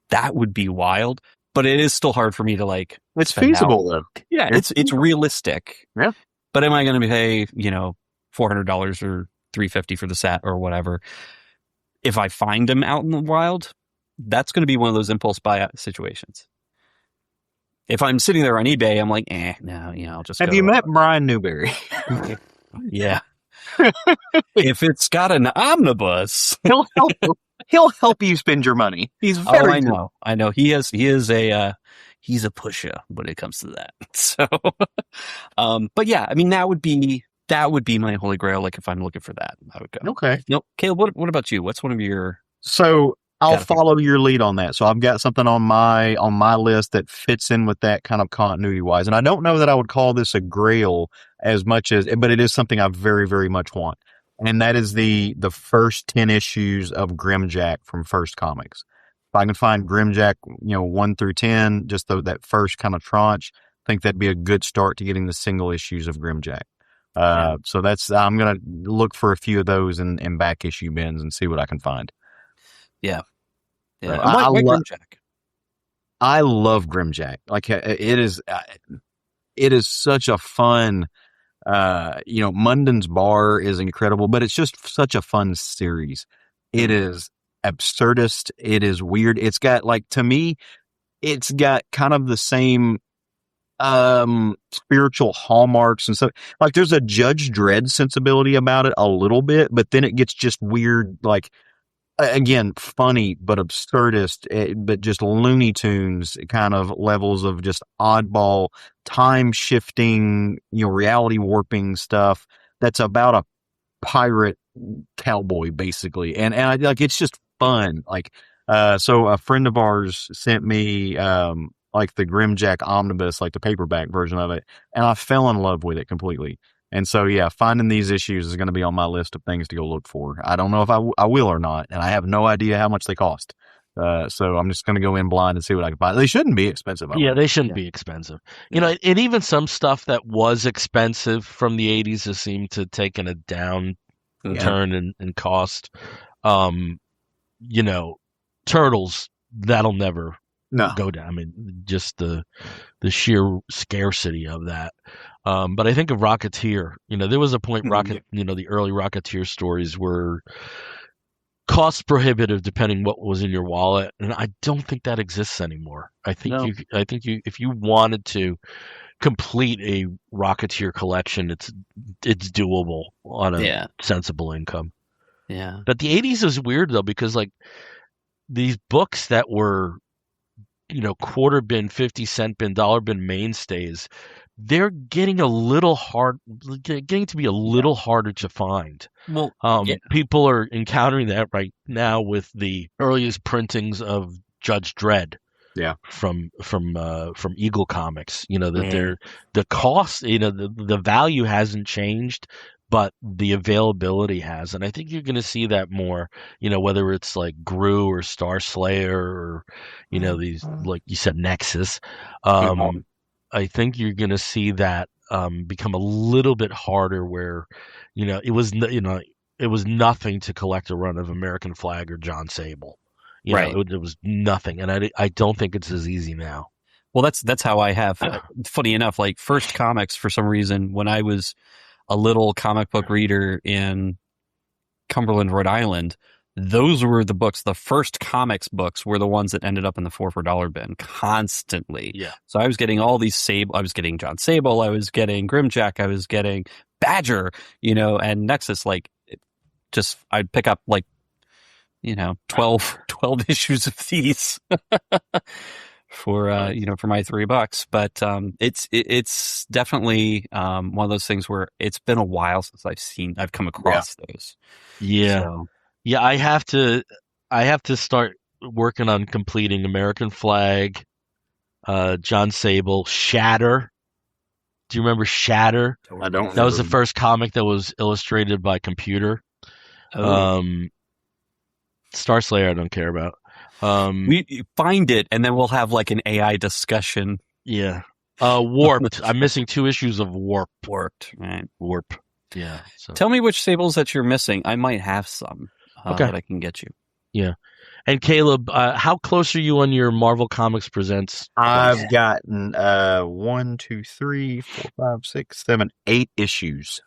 that would be wild. But it is still hard for me to, like, it's feasible though. Yeah, it's realistic. Yeah. But am I going to pay, $400 or $350 for the set or whatever? If I find them out in the wild, that's going to be one of those impulse buy situations. If I'm sitting there on eBay, I'm like, no, I'll just. Have you met Brian Newberry? Yeah. If it's got an omnibus, he'll help you spend your money. He's very I know. I know. He's a pusher when it comes to that. So, but yeah, I mean, that would be my holy grail. Like if I'm looking for that, I would go. Okay. Nope. Caleb, what about you? What's one of your? So I'll follow your lead on that. So I've got something on my list that fits in with that kind of continuity wise. And I don't know that I would call this a grail as much as, but it is something I very, very much want. And that is the first 10 issues of Grimjack from First Comics. If I can find Grimjack, 1 through 10, just that first kind of tranche, I think that'd be a good start to getting the single issues of Grimjack. So I'm going to look for a few of those in back issue bins and see what I can find. Yeah. I Grimjack. I love Grimjack. Like it is such a fun, Munden's Bar is incredible, but it's just such a fun series. It is absurdist. It is weird. It's got to me, it's got kind of the same spiritual hallmarks and stuff. Like there's a Judge Dredd sensibility about it a little bit, but then it gets just weird, again, funny, but absurdist, but just Looney Tunes kind of levels of just oddball, time shifting, reality warping stuff that's about a pirate cowboy, basically. And it's just fun. So a friend of ours sent me, the Grimjack Omnibus, the paperback version of it. And I fell in love with it completely. And so, yeah, finding these issues is going to be on my list of things to go look for. I don't know if I will or not, and I have no idea how much they cost. So I'm just going to go in blind and see what I can find. They shouldn't be expensive. They shouldn't be expensive. And even some stuff that was expensive from the 80s has seemed to taken a down turn in cost. Turtles, that'll never go down. I mean, just the sheer scarcity of that. But I think of Rocketeer. There was a point the early Rocketeer stories were cost prohibitive depending what was in your wallet, and I don't think that exists anymore. I think if you wanted to complete a Rocketeer collection, it's doable on a sensible income. Yeah. But the 80s is weird though, because these books that were quarter bin, 50-cent bin, dollar bin mainstays, they're getting to be a little harder to find. Well, people are encountering that right now with the earliest printings of Judge Dredd. Yeah. From Eagle Comics, that the cost, the value hasn't changed, but the availability has. And I think you're going to see that more, whether it's like Gru or Star Slayer or, these, like you said, Nexus. I think you're going to see that become a little bit harder where, it was nothing to collect a run of American Flag or John Sable. It was nothing. And I don't think it's as easy now. Well, that's how I have, funny enough, First Comics, for some reason, when I was a little comic book reader in Cumberland, Rhode Island, those were the books. The First Comics books were the ones that ended up in the $4 bin constantly. Yeah. So I was getting all these I was getting John Sable, I was getting Grimjack, I was getting Badger, and Nexus. I'd pick up 12 issues of these for for my $3. But it's definitely one of those things where it's been a while since I've come across those. Yeah. So, yeah, I have to start working on completing American Flag, John Sable, Shatter. Do you remember Shatter? I don't. That was the first comic that was illustrated by computer. Star Slayer, I don't care about. We find it, and then we'll have an AI discussion. Yeah. Warped. I'm missing 2 issues of Warped. Right. Warp. Yeah. So. Tell me which Sables that you're missing. I might have some that I can get you. Yeah. And Caleb, how close are you on your Marvel Comics Presents? I've gotten 1, 2, 3, 4, 5, 6, 7, 8 issues.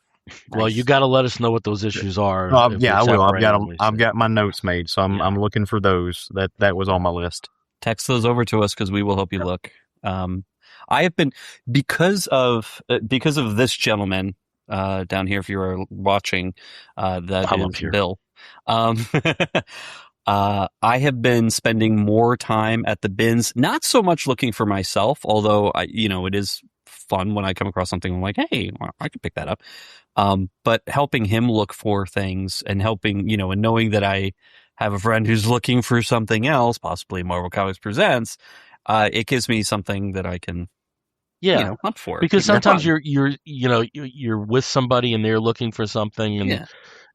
Well, Nice. you got to let us know what those issues are. I will. I've got them. randomly, I've got my notes made, so I'm looking for those. That was on my list. Text those over to us because we will help you look. I have been because of this gentleman. down here if you are watching. That I'm up is here. Bill. I have been spending more time at the bins, not so much looking for myself, although it is fun when I come across something I'm like, hey, well, I could pick that up. But helping him look for things and helping, and knowing that I have a friend who's looking for something else, possibly Marvel Comics Presents, it gives me something that I can, hunt for. Because Make it sometimes fun. you're with somebody and they're looking for something, and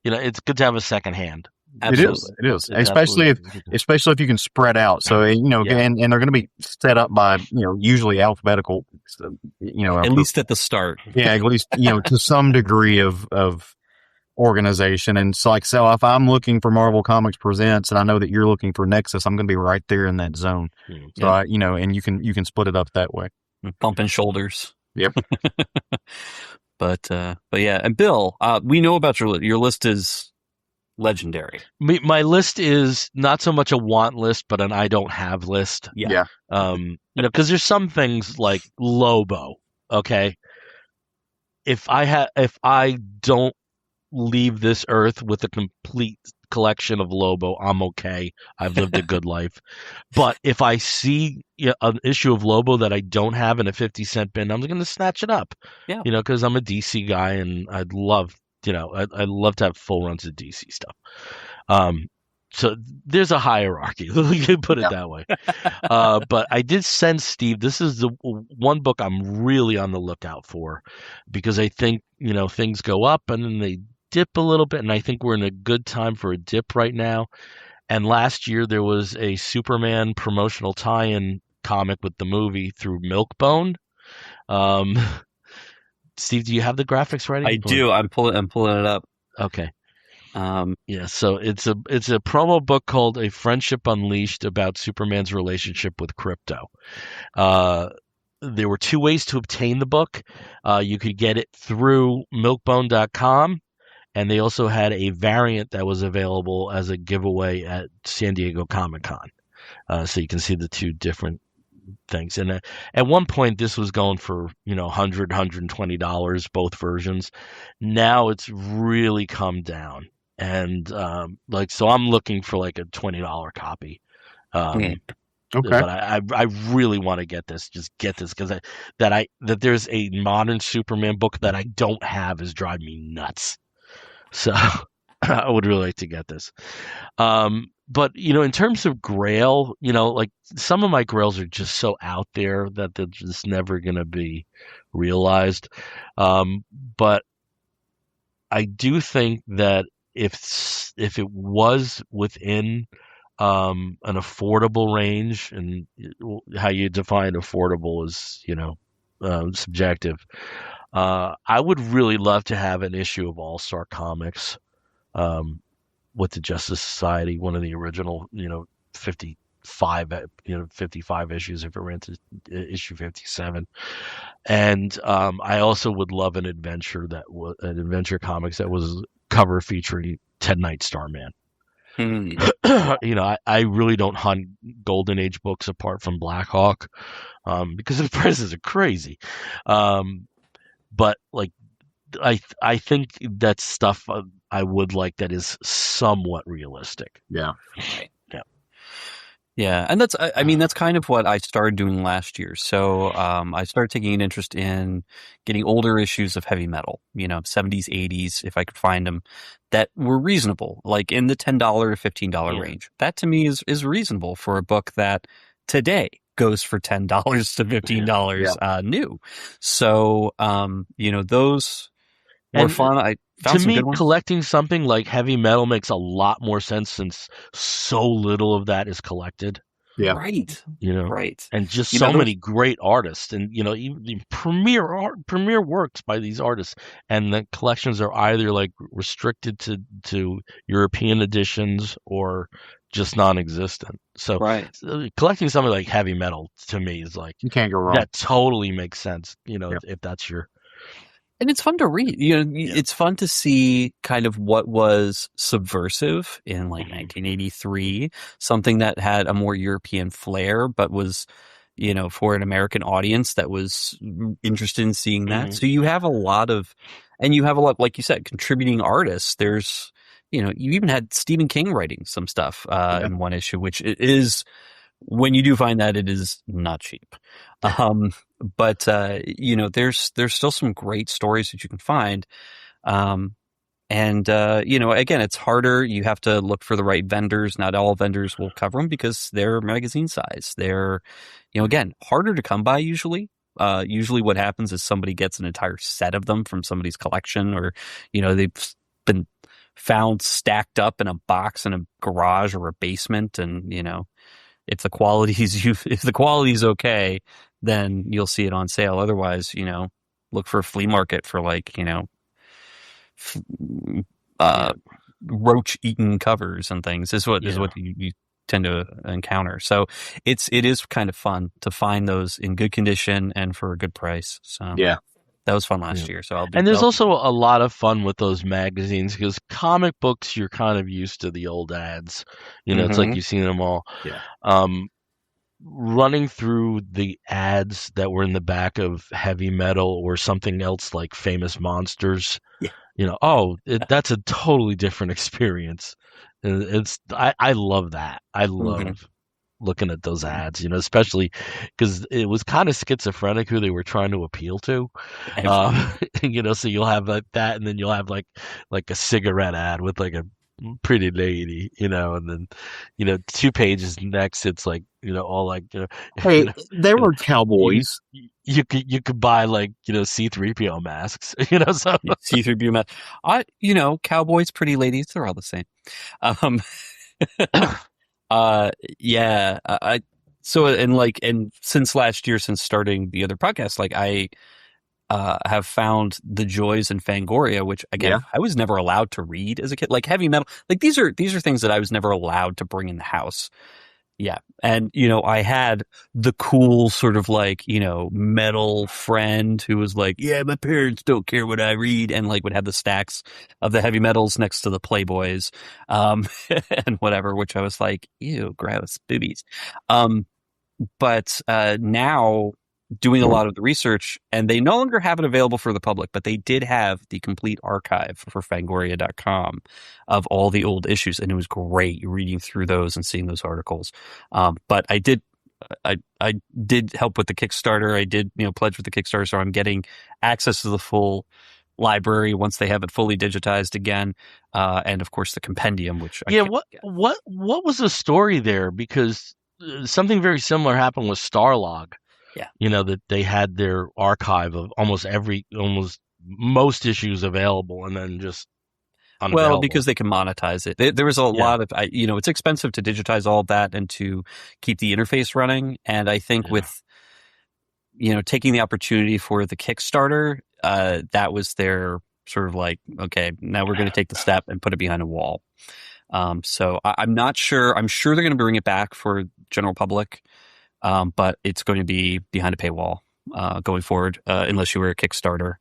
Yeah, it's good to have a second hand. absolutely. It is, It absolutely especially if you can spread out. So Yeah. and they're going to be set up by usually alphabetical. At least at the start. Yeah, at least to some degree of organization. And so if I'm looking for Marvel Comics Presents and I know that you're looking for Nexus, I'm going to be right there in that zone. So and you can split it up that way. Bumping shoulders. Yep. But yeah, and Bill, we know about your list. Your list is legendary. My list is not so much a want list, but an I don't have list. Yeah. Because there's some things like Lobo. Okay, if I don't leave this earth with a complete collection of Lobo, I'm okay. I've lived a good life. But if I see an issue of Lobo that I don't have in a 50-cent bin, I'm going to snatch it up. Yeah. Because I'm a DC guy and I'd love to have full runs of DC stuff. So there's a hierarchy. You can put it that way. But I did send Steve. This is the one book I'm really on the lookout for, because I think things go up and then they dip a little bit, and I think we're in a good time for a dip right now. And last year there was a Superman promotional tie-in comic with the movie through Milkbone. Steve, do you have the graphics ready? I do. I'm pulling it up. Okay. So it's a promo book called A Friendship Unleashed about Superman's relationship with Krypto. There were two ways to obtain the book. You could get it through milkbone.com, and they also had a variant that was available as a giveaway at San Diego Comic-Con. So you can see the two different things. And at one point, this was going for $100, $120, both versions. Now it's really come down. And so I'm looking for like a $20 copy. Okay. But I really want to get this. Just get this, because that there's a modern Superman book that I don't have is driving me nuts. So I would really like to get this. But in terms of Grail, like some of my Grails are just so out there that they're just never going to be realized. But I do think that if it was within an affordable range, and how you define affordable is subjective, I would really love to have an issue of All-Star Comics with the Justice Society, one of the original 55 issues if it ran to issue 57. And I also would love an adventure comics that was cover featuring Ted Knight Starman. I really don't hunt Golden Age books apart from Black Hawk, because the prices are crazy. But like, I think that's stuff I would like that is somewhat realistic. Yeah. Right. Yeah, and that's kind of what I started doing last year. So I started taking an interest in getting older issues of heavy metal, 70s, 80s, if I could find them, that were reasonable, like in the $10 to $15 range. That to me is reasonable for a book that today goes for $10 to $15 new. So those were fun. I found to some me, good ones. collecting something like heavy metal makes a lot more sense, since so little of that is collected. Yeah. Right. Right. And just so many great artists, and even the premier works by these artists, and the collections are either like restricted to European editions or just non-existent. So collecting something like heavy metal to me is like, you can't go wrong. That totally makes sense. If that's your. And it's fun to read. It's fun to see kind of what was subversive in like 1983, something that had a more European flair, but was, for an American audience that was interested in seeing that. Mhm. So you have a lot, like you said, contributing artists. There's, you even had Stephen King writing some stuff in one issue, which is, when you do find that, it is not cheap. But there's still some great stories that you can find. And again, it's harder. You have to look for the right vendors. Not all vendors will cover them because they're magazine size. They're, again, harder to come by usually. Usually what happens is somebody gets an entire set of them from somebody's collection, or, they've been found stacked up in a box in a garage or a basement. And, if the quality's okay, then you'll see it on sale. Otherwise, look for a flea market for roach-eaten covers and things is what you tend to encounter. So it is kind of fun to find those in good condition and for a good price. So that was fun last year. So there's also a lot of fun with those magazines, because comic books, you're kind of used to the old ads. It's like you've seen them all. Running through the ads that were in the back of Heavy Metal or something else like Famous Monsters, that's a totally different experience. I love that. I love looking at those ads, especially because it was kind of schizophrenic who they were trying to appeal to. So you'll have like that, and then you'll have like a cigarette ad with like a pretty lady, and then 2 pages next it's like all like hey, there were cowboys. You could buy like C-3PO masks, so C-3PO mask. Cowboys, pretty ladies, they're all the same. And since last year, since starting the other podcast, like I have found the joys in Fangoria, which again I was never allowed to read as a kid. Like Heavy Metal, like these are things that I was never allowed to bring in the house. Yeah. And, I had the cool sort of like, metal friend who was like, yeah, my parents don't care what I read, and like would have the stacks of the heavy metals next to the Playboys, and whatever, which I was like, ew, gross, boobies. But now doing a lot of the research, and they no longer have it available for the public, but they did have the complete archive for Fangoria.com of all the old issues, and it was great reading through those and seeing those articles. But I did help with the Kickstarter. I did, pledge with the Kickstarter, so I'm getting access to the full library once they have it fully digitized again, and of course the compendium, which what was the story there? Because something very similar happened with Starlog. That they had their archive of almost most issues available, and then just unavailable. Well, because they can monetize it. There was a lot of, it's expensive to digitize all of that and to keep the interface running. And I think with, taking the opportunity for the Kickstarter, that was their sort of like, okay, now we're going to take the step and put it behind a wall. So I'm not sure. I'm sure they're going to bring it back for general public. But it's going to be behind a paywall going forward, unless you were a Kickstarter.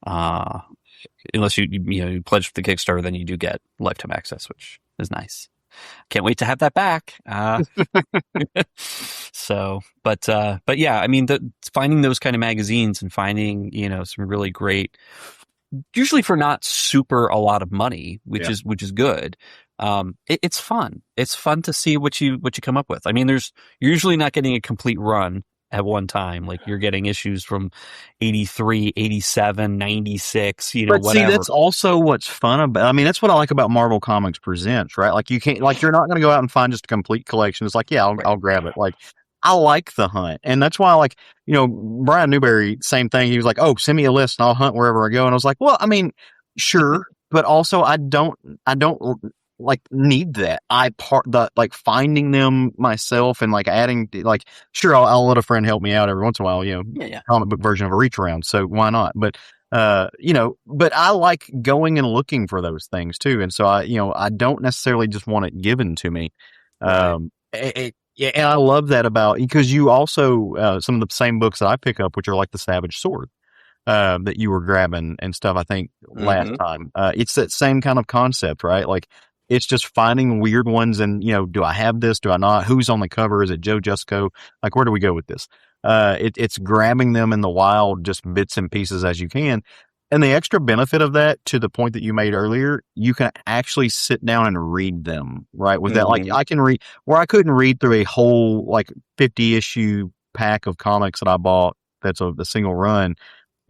Unless you pledge for the Kickstarter, then you do get lifetime access, which is nice. Can't wait to have that back. So, but yeah, I mean, finding those kind of magazines and finding some really great, usually for not super a lot of money, which is good. It's fun. It's fun to see what you come up with. I mean, you're usually not getting a complete run at one time. Like you're getting issues from 83, 87, 96, but whatever. See, that's also what's fun about, I mean, that's what I like about Marvel Comics Presents, right? Like you can't, like you're not going to go out and find just a complete collection. It's like, yeah, I'll grab it. Like I like the hunt. And that's why, like, Brian Newberry, same thing. He was like, oh, send me a list and I'll hunt wherever I go. And I was like, well, I mean, sure. But also I don't like need that. Like finding them myself and like adding, like, sure, I'll let a friend help me out every once in a while, comic book version of a reach around. So why not? But, but I like going and looking for those things too. And so I don't necessarily just want it given to me. Right. And I love that because you also, some of the same books that I pick up, which are like the Savage Sword, that you were grabbing and stuff, I think last time, it's that same kind of concept, right? Like, it's just finding weird ones and, do I have this? Do I not? Who's on the cover? Is it Joe Jusko? Like, where do we go with this? It's grabbing them in the wild, just bits and pieces as you can. And the extra benefit of that, to the point that you made earlier, you can actually sit down and read them, right? With that, like, I can read where I couldn't read through a whole, like, 50 issue pack of comics that I bought. That's a single run.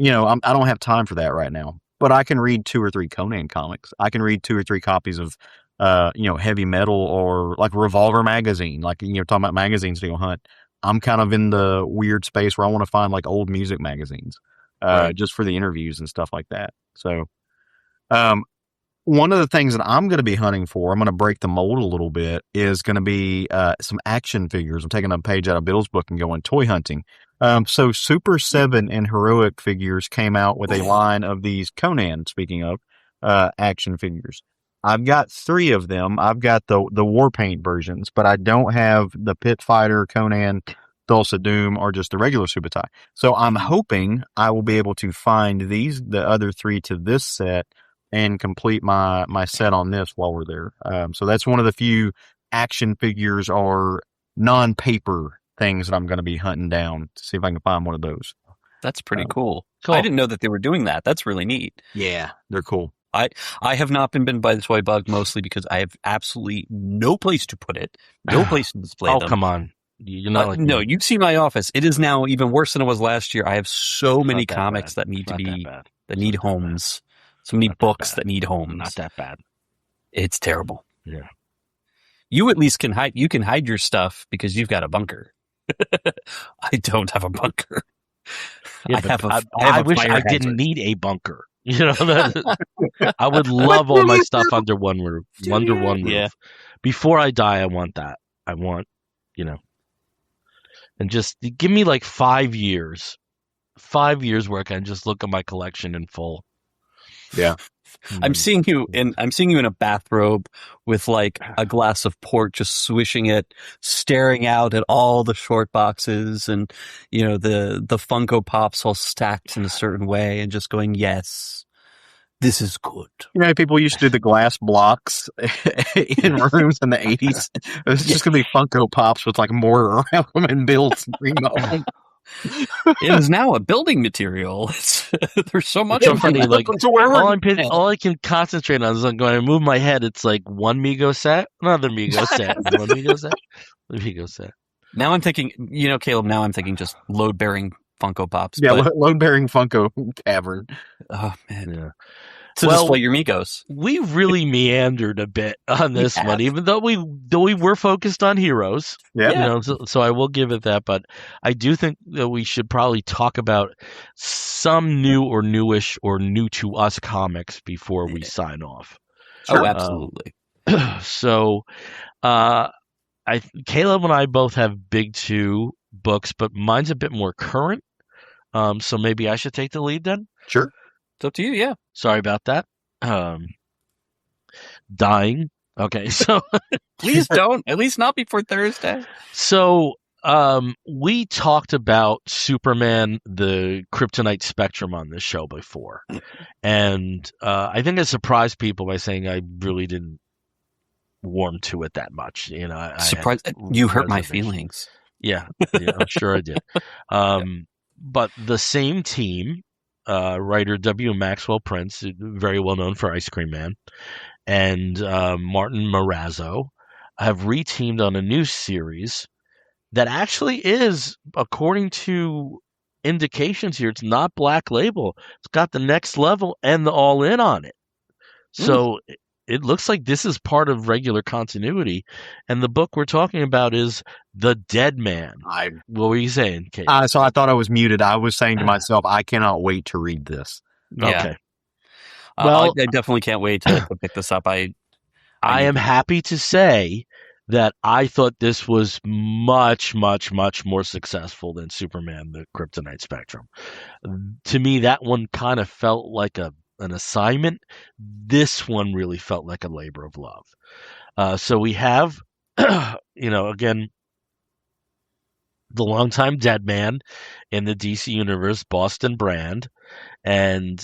I don't have time for that right now, but I can read 2 or 3 Conan comics. I can read 2 or 3 copies of, Heavy Metal, or like Revolver magazine, like, talking about magazines to go hunt. I'm kind of in the weird space where I want to find like old music magazines, Right. just for the interviews and stuff like that. So, one of the things that I'm going to be hunting for, I'm going to break the mold a little bit, is going to be some action figures. I'm taking a page out of Bill's book and going toy hunting. So Super 7 and Heroic Figures came out with a line of these Conan, speaking of, action figures. I've got 3 of them. I've got the war paint versions, but I don't have the Pit Fighter, Conan, Thulsa Doom, or just the regular Subutai. So I'm hoping I will be able to find the other 3 to this set, and complete my set on this while we're there. So that's one of the few action figures or non-paper things that I'm going to be hunting down to see if I can find one of those. That's pretty cool. Cool. I didn't know that they were doing that. That's really neat. Yeah, they're cool. I have not been bitten by the toy bug, mostly because I have absolutely no place to put it, no place to display them. Oh, come on. You're not like no, me. you'd see my office. It is now even worse than it was last year. I have so many Not that comics bad. that need Not to that be bad. that need Not that bad. homes. So many Not that books bad. that need homes. Not that bad. It's terrible. Yeah. You at least can hide. You can hide your stuff because you've got a bunker. I don't have a bunker. Yeah, I but have a. I have a wish fire I didn't hazard. need a bunker. I would love all my stuff under one roof. Under one roof. Yeah. Before I die, I want that. I want, and just give me like 5 years. 5 years where I can just look at my collection in full. Yeah. I'm seeing you in a bathrobe with like a glass of port, just swishing it, staring out at all the short boxes and the Funko Pops all stacked in a certain way, and just going, yes, this is good. People used to do the glass blocks in rooms in the 80s. It's just going to be Funko Pops with like mortar around them and builds and remodels. It is now a building material. There's so much. It's so funny. Like wherever all I can concentrate on is like when I move my head, it's like one Mego set, another Mego set, one Mego set, another Mego set. Now I'm thinking, Caleb. Now I'm thinking just load bearing Funko Pops. Yeah, load bearing Funko Cavern. Oh man. Yeah. To display your Migos. We really meandered a bit on this one, even though we were focused on heroes. Yeah. So I will give it that, but I do think that we should probably talk about some new or newish or new to us comics before we sign off. Sure. Oh, absolutely. So, Caleb and I both have Big 2 books, but mine's a bit more current. So maybe I should take the lead then. Sure. It's up to you, yeah. Sorry about that. Dying. Okay, so please don't. At least not before Thursday. So we talked about Superman, the Kryptonite Spectrum on this show before, and I think I surprised people by saying I really didn't warm to it that much. Surprised you hurt my feelings. Yeah, I'm sure I did. But the same team. Writer W. Maxwell Prince, very well known for Ice Cream Man, and Martin Marazzo have reteamed on a new series that actually is, according to indications here, it's not Black Label. It's got the Next Level and the All In on it. So it looks like this is part of regular continuity. And the book we're talking about is The Deadman. What were you saying, Kate? So I thought I was muted. I was saying to myself, I cannot wait to read this. Yeah. Okay. Well, I definitely can't wait to pick this up. I am happy to say that I thought this was much, much, much more successful than Superman, the Kryptonite Spectrum. To me, that one kind of felt like an assignment. This one really felt like a labor of love. So we have, again, the longtime Deadman in the DC Universe, Boston Brand. And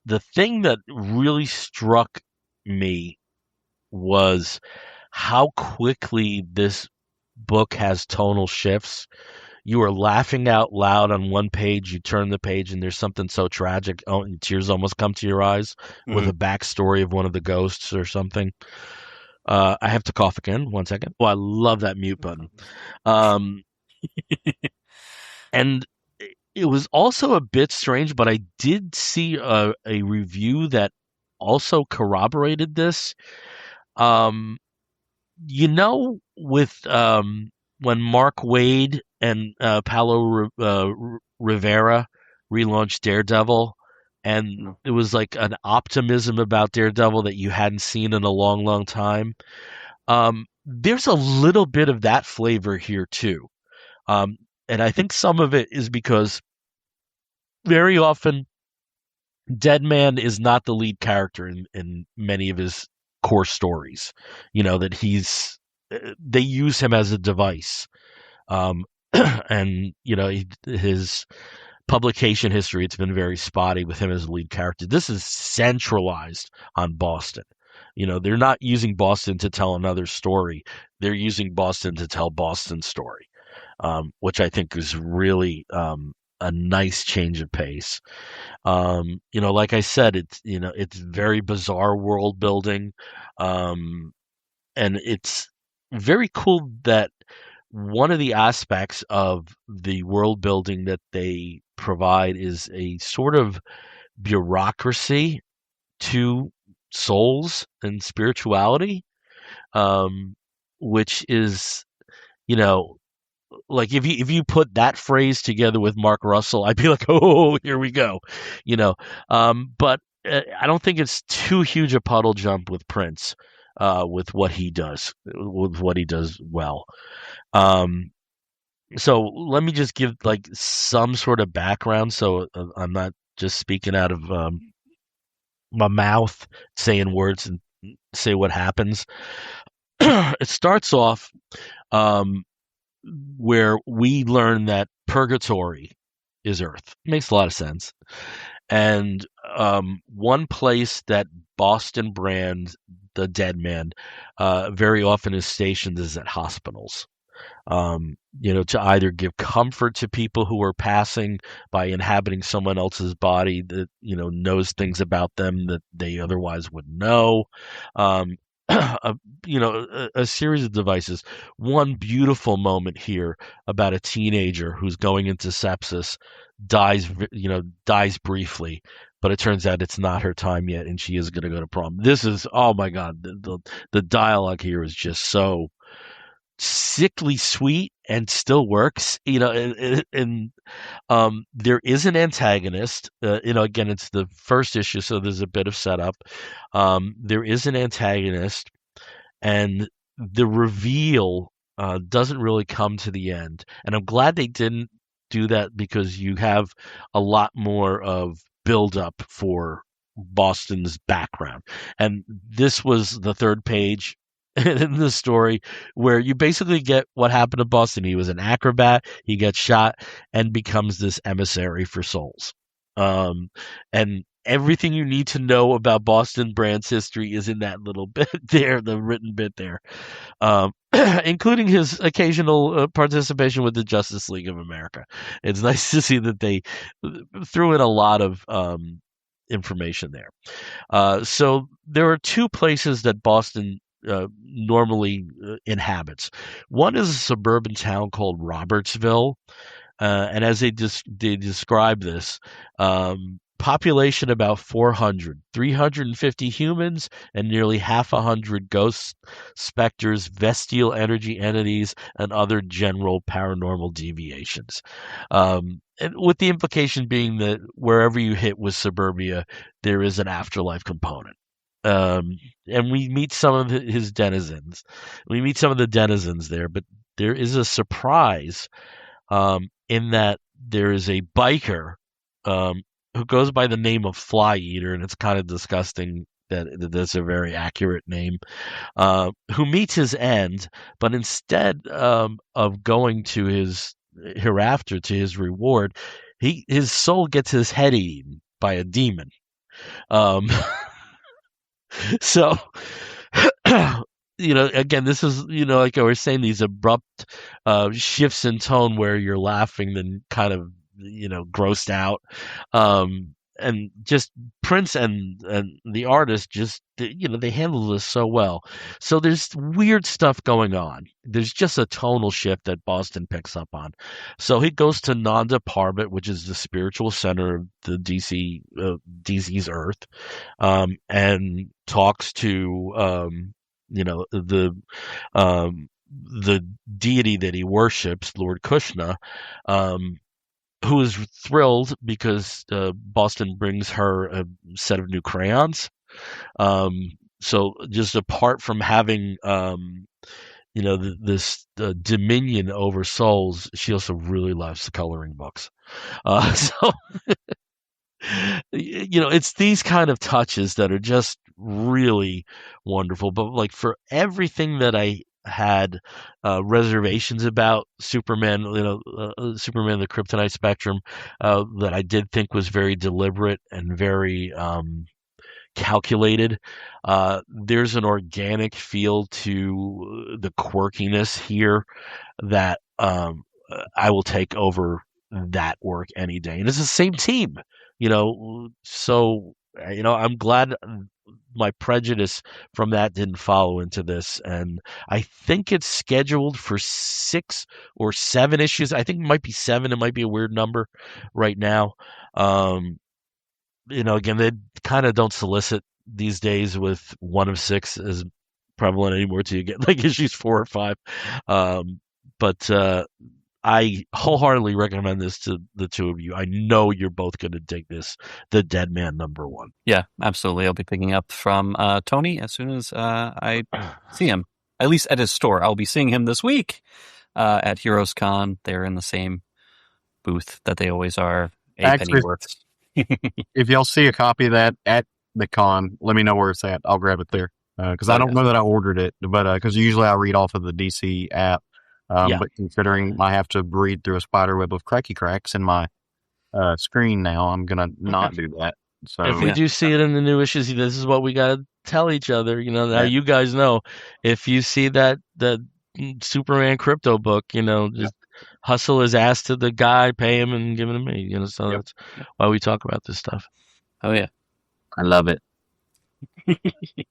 the thing that really struck me was how quickly this book has tonal shifts. You are laughing out loud on one page, you turn the page, and there's something so tragic, and tears almost come to your eyes with a backstory of one of the ghosts or something. I have to cough again. 1 second. Oh, I love that mute button. And it was also a bit strange, but I did see a review that also corroborated this. With when Mark Waid and Rivera relaunched Daredevil, and it was like an optimism about Daredevil that you hadn't seen in a long, long time. There's a little bit of that flavor here too. And I think some of it is because very often Deadman is not the lead character in many of his core stories. That they use him as a device. And his publication history, it's been very spotty with him as a lead character. This is centralized on Boston. They're not using Boston to tell another story. They're using Boston to tell Boston's story, which I think is really a nice change of pace. Like I said, it's very bizarre world building. And it's very cool that one of the aspects of the world building that they provide is a sort of bureaucracy to souls and spirituality, which is, like if you put that phrase together with Mark Russell, I'd be like, oh, here we go, But I don't think it's too huge a puddle jump with Prince, with what he does well. So let me just give like some sort of background, so I'm not just speaking out of my mouth, saying words and say what happens. It starts off where we learn that purgatory is Earth. Makes a lot of sense. And one place that Boston Brand, the Deadman, very often is stationed is at hospitals. To either give comfort to people who are passing by inhabiting someone else's body that, knows things about them that they otherwise wouldn't know. A series of devices. One beautiful moment here about a teenager who's going into sepsis, dies briefly, but it turns out it's not her time yet, and she is going to go to prom. This is, oh my God, the dialogue here is just so sickly sweet and still works, and there is an antagonist. Again, it's the first issue, so there's a bit of setup. There is an antagonist, and the reveal doesn't really come to the end. And I'm glad they didn't do that, because you have a lot more of build up for Boston's background. And this was the third page in the story where you basically get what happened to Boston. He was an acrobat, he gets shot, and becomes this emissary for souls. And everything you need to know about Boston Brand's history is in that little bit there, the written bit there, including his occasional participation with the Justice League of America. It's nice to see that they threw in a lot of information there. So there are two places that Boston normally inhabits. One is a suburban town called Robertsville, and as they describe this, population about 400, 350 humans, and nearly half 100 ghosts, specters, bestial energy entities, and other general paranormal deviations. And with the implication being that wherever you hit with suburbia, there is an afterlife component. And we meet some of his denizens. We meet some of the denizens there, but there is a surprise in that there is a biker who goes by the name of Fly Eater, and it's kind of disgusting that that's a very accurate name, who meets his end, but instead of going to his hereafter, to his reward, his soul gets his head eaten by a demon. So Again, this is, like I was saying, these abrupt shifts in tone where you're laughing, then kind of, grossed out. And just Prince and the artist just, they handle this so well. So there's weird stuff going on. There's just a tonal shift that Boston picks up on. So he goes to Nanda Parbat, which is the spiritual center of the DC's Earth, and talks to, the deity that he worships, Lord Kushna, who is thrilled because Boston brings her a set of new crayons. So just apart from having, this dominion over souls, she also really loves coloring books. So it's these kind of touches that are just really wonderful. But like for everything that I had reservations about Superman, Superman, the Kryptonite Spectrum, that I did think was very deliberate and very calculated. There's an organic feel to the quirkiness here that I will take over that work any day. And it's the same team, so I'm glad my prejudice from that didn't follow into this. And I think it's scheduled for 6 or 7 issues. I think it might be 7. It might be a weird number right now. Again, they kind of don't solicit these days with 1 of 6 as prevalent anymore till you get like issues 4 or 5. But I wholeheartedly recommend this to the two of you. I know you're both going to dig this, the Deadman #1. Yeah, absolutely. I'll be picking up from Tony as soon as I see him, at least at his store. I'll be seeing him this week at HeroesCon. They're in the same booth that they always are. Pennyworths. If y'all see a copy of that at the con, let me know where it's at. I'll grab it there. Because I don't know that I ordered it, but because usually I read off of the DC app. But considering I have to read through a spider web of cracky cracks in my screen now, I'm going to not do that. So if we do see it in the new issues, this is what we got to tell each other. Now you guys know, if you see that Superman crypto book, just hustle his ass to the guy, pay him, and give it to me. So that's why we talk about this stuff. Oh, yeah. I love it.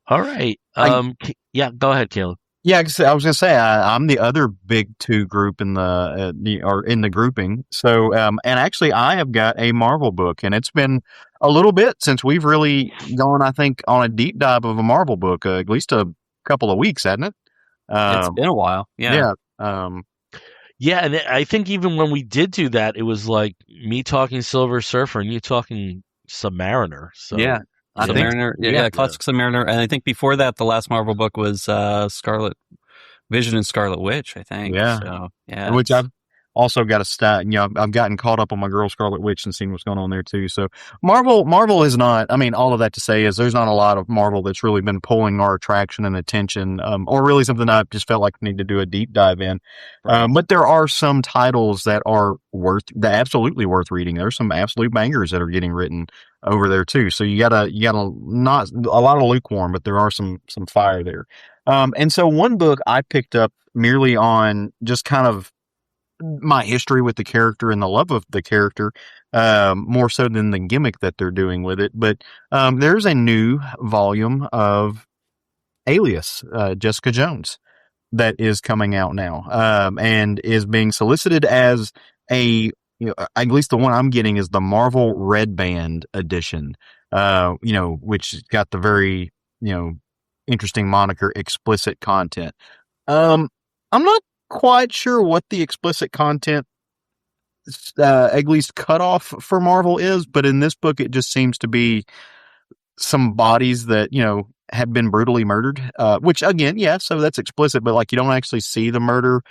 All right. Go ahead, Caleb. Yeah, I was going to say I'm the other big 2 group in the grouping. So, and actually, I have got a Marvel book, and it's been a little bit since we've really gone, I think, on a deep dive of a Marvel book. At least a couple of weeks, hasn't it? It's been a while. Yeah. Yeah, and I think even when we did do that, it was like me talking Silver Surfer and you talking Submariner. So yeah. Submariner, classic Submariner, and I think before that, the last Marvel book was Scarlet Vision and Scarlet Witch. I think, which I've also got to stat. I've gotten caught up on my girl Scarlet Witch and seen what's going on there too. So Marvel is not. I mean, all of that to say is there's not a lot of Marvel that's really been pulling our attraction and attention, or really something I've just felt like I need to do a deep dive in. Right. But there are some titles that are absolutely worth reading. There's some absolute bangers that are getting written over there too. So you gotta not a lot of lukewarm, but there are some fire there. And so one book I picked up merely on just kind of my history with the character and the love of the character, more so than the gimmick that they're doing with it. But there's a new volume of Alias, Jessica Jones, that is coming out now, and is being solicited as at least the one I'm getting is the Marvel Red Band edition, which got the very, interesting moniker, explicit content. I'm not quite sure what the explicit content, at least cutoff for Marvel is, but in this book, it just seems to be some bodies that, have been brutally murdered, which again, so that's explicit, but like you don't actually see the murder.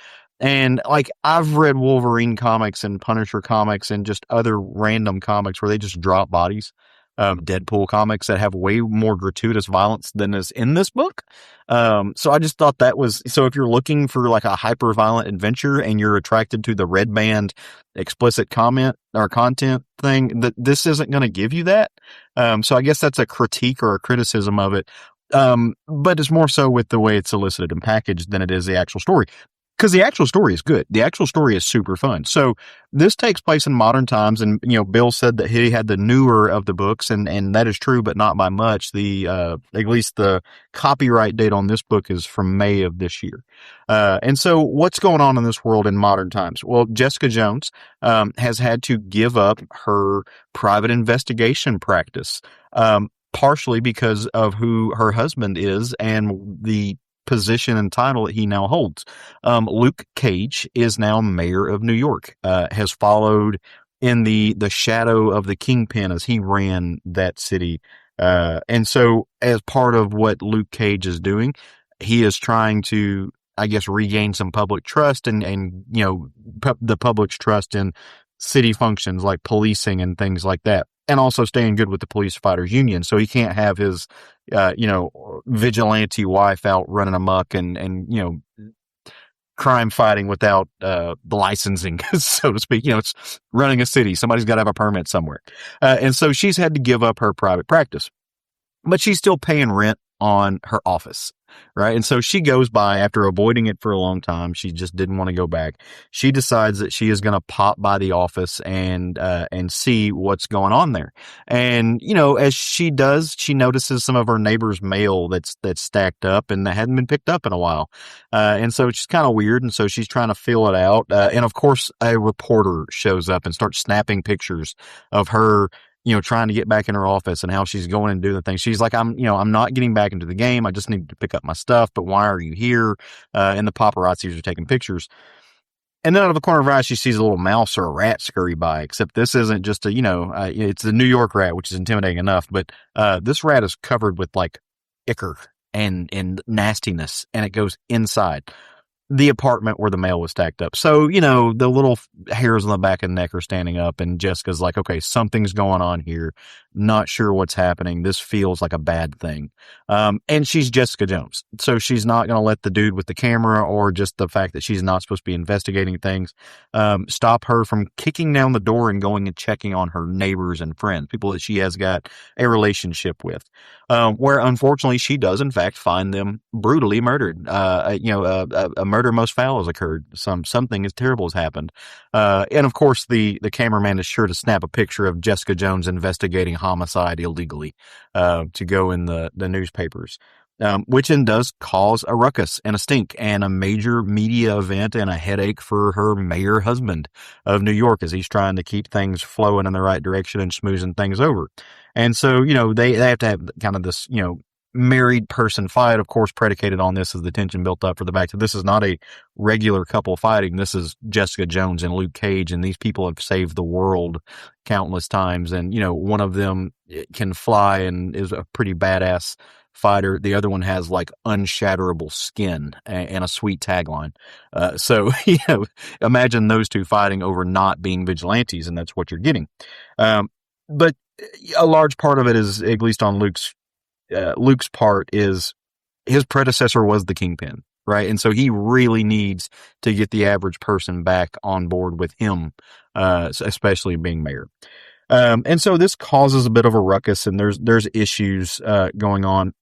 And like I've read Wolverine comics and Punisher comics and just other random comics where they just drop bodies. Deadpool comics that have way more gratuitous violence than is in this book. So I just thought that was, so if you're looking for like a hyper violent adventure and you're attracted to the Red Band explicit comment or content thing, that this isn't going to give you that. So I guess that's a critique or a criticism of it. But it's more so with the way it's solicited and packaged than it is the actual story. Because the actual story is good. The actual story is super fun. So this takes place in modern times, and Bill said that he had the newer of the books, and that is true, but not by much. At least the copyright date on this book is from May of this year. And so what's going on in this world in modern times? Well, Jessica Jones has had to give up her private investigation practice, partially because of who her husband is and the position and title that he now holds. Luke Cage is now mayor of New York, has followed in the shadow of the kingpin as he ran that city. And so as part of what Luke Cage is doing, he is trying to, I guess, regain some public trust and the public's trust in city functions like policing and things like that. And also staying good with the police fighters union. So he can't have his, vigilante wife out running amok and crime fighting without, the licensing, so to speak. It's running a city. Somebody's got to have a permit somewhere. And so she's had to give up her private practice, but she's still paying rent on her office. Right. And so she goes by after avoiding it for a long time. She just didn't want to go back. She decides that she is going to pop by the office and see what's going on there. And, as she does, she notices some of her neighbor's mail that's stacked up and that hadn't been picked up in a while. And so it's kind of weird. And so she's trying to fill it out. And of course, a reporter shows up and starts snapping pictures of her trying to get back in her office and how she's going and doing the things. She's like, I'm not getting back into the game. I just need to pick up my stuff, but why are you here? And the paparazzis are taking pictures. And then out of the corner of her eye, she sees a little mouse or a rat scurry by, except this isn't just it's a New York rat, which is intimidating enough, but, this rat is covered with like ichor and nastiness, and it goes inside the apartment where the mail was stacked up. So, the little hairs on the back of the neck are standing up, and Jessica's like, okay, something's going on here. Not sure what's happening. This feels like a bad thing. And she's Jessica Jones. So she's not going to let the dude with the camera or just the fact that she's not supposed to be investigating things, stop her from kicking down the door and going and checking on her neighbors and friends, people that she has got a relationship with, where unfortunately she does in fact find them brutally murdered. A murder most foul has occurred. Something as terrible has happened. And of course the cameraman is sure to snap a picture of Jessica Jones investigating homicide illegally, to go in the newspapers. Which then does cause a ruckus and a stink and a major media event and a headache for her mayor husband of New York as he's trying to keep things flowing in the right direction and smoothing things over. And so, they have to have kind of this, married person fight, of course, predicated on this as the tension built up for the fact that this is not a regular couple fighting. This is Jessica Jones and Luke Cage, and these people have saved the world countless times. And, one of them can fly and is a pretty badass fighter. The other one has like unshatterable skin and a sweet tagline. So, imagine those two fighting over not being vigilantes, and that's what you're getting. But a large part of it is, at least on Luke's part, is his predecessor was the Kingpin, right? And so he really needs to get the average person back on board with him, especially being mayor. And so this causes a bit of a ruckus, and there's issues going on.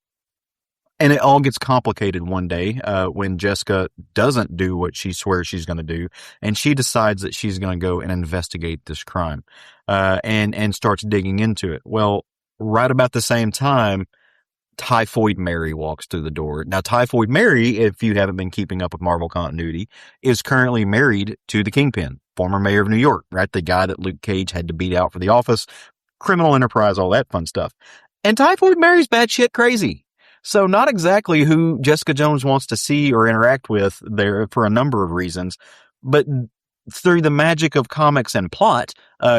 And it all gets complicated one day when Jessica doesn't do what she swears she's going to do, and she decides that she's going to go and investigate this crime, and starts digging into it. Well, right about the same time, Typhoid Mary walks through the door. Now, Typhoid Mary, if you haven't been keeping up with Marvel continuity, is currently married to the Kingpin, former mayor of New York, right? The guy that Luke Cage had to beat out for the office, criminal enterprise, all that fun stuff. And Typhoid Mary's batshit crazy. So not exactly who Jessica Jones wants to see or interact with there for a number of reasons, but through the magic of comics and plot,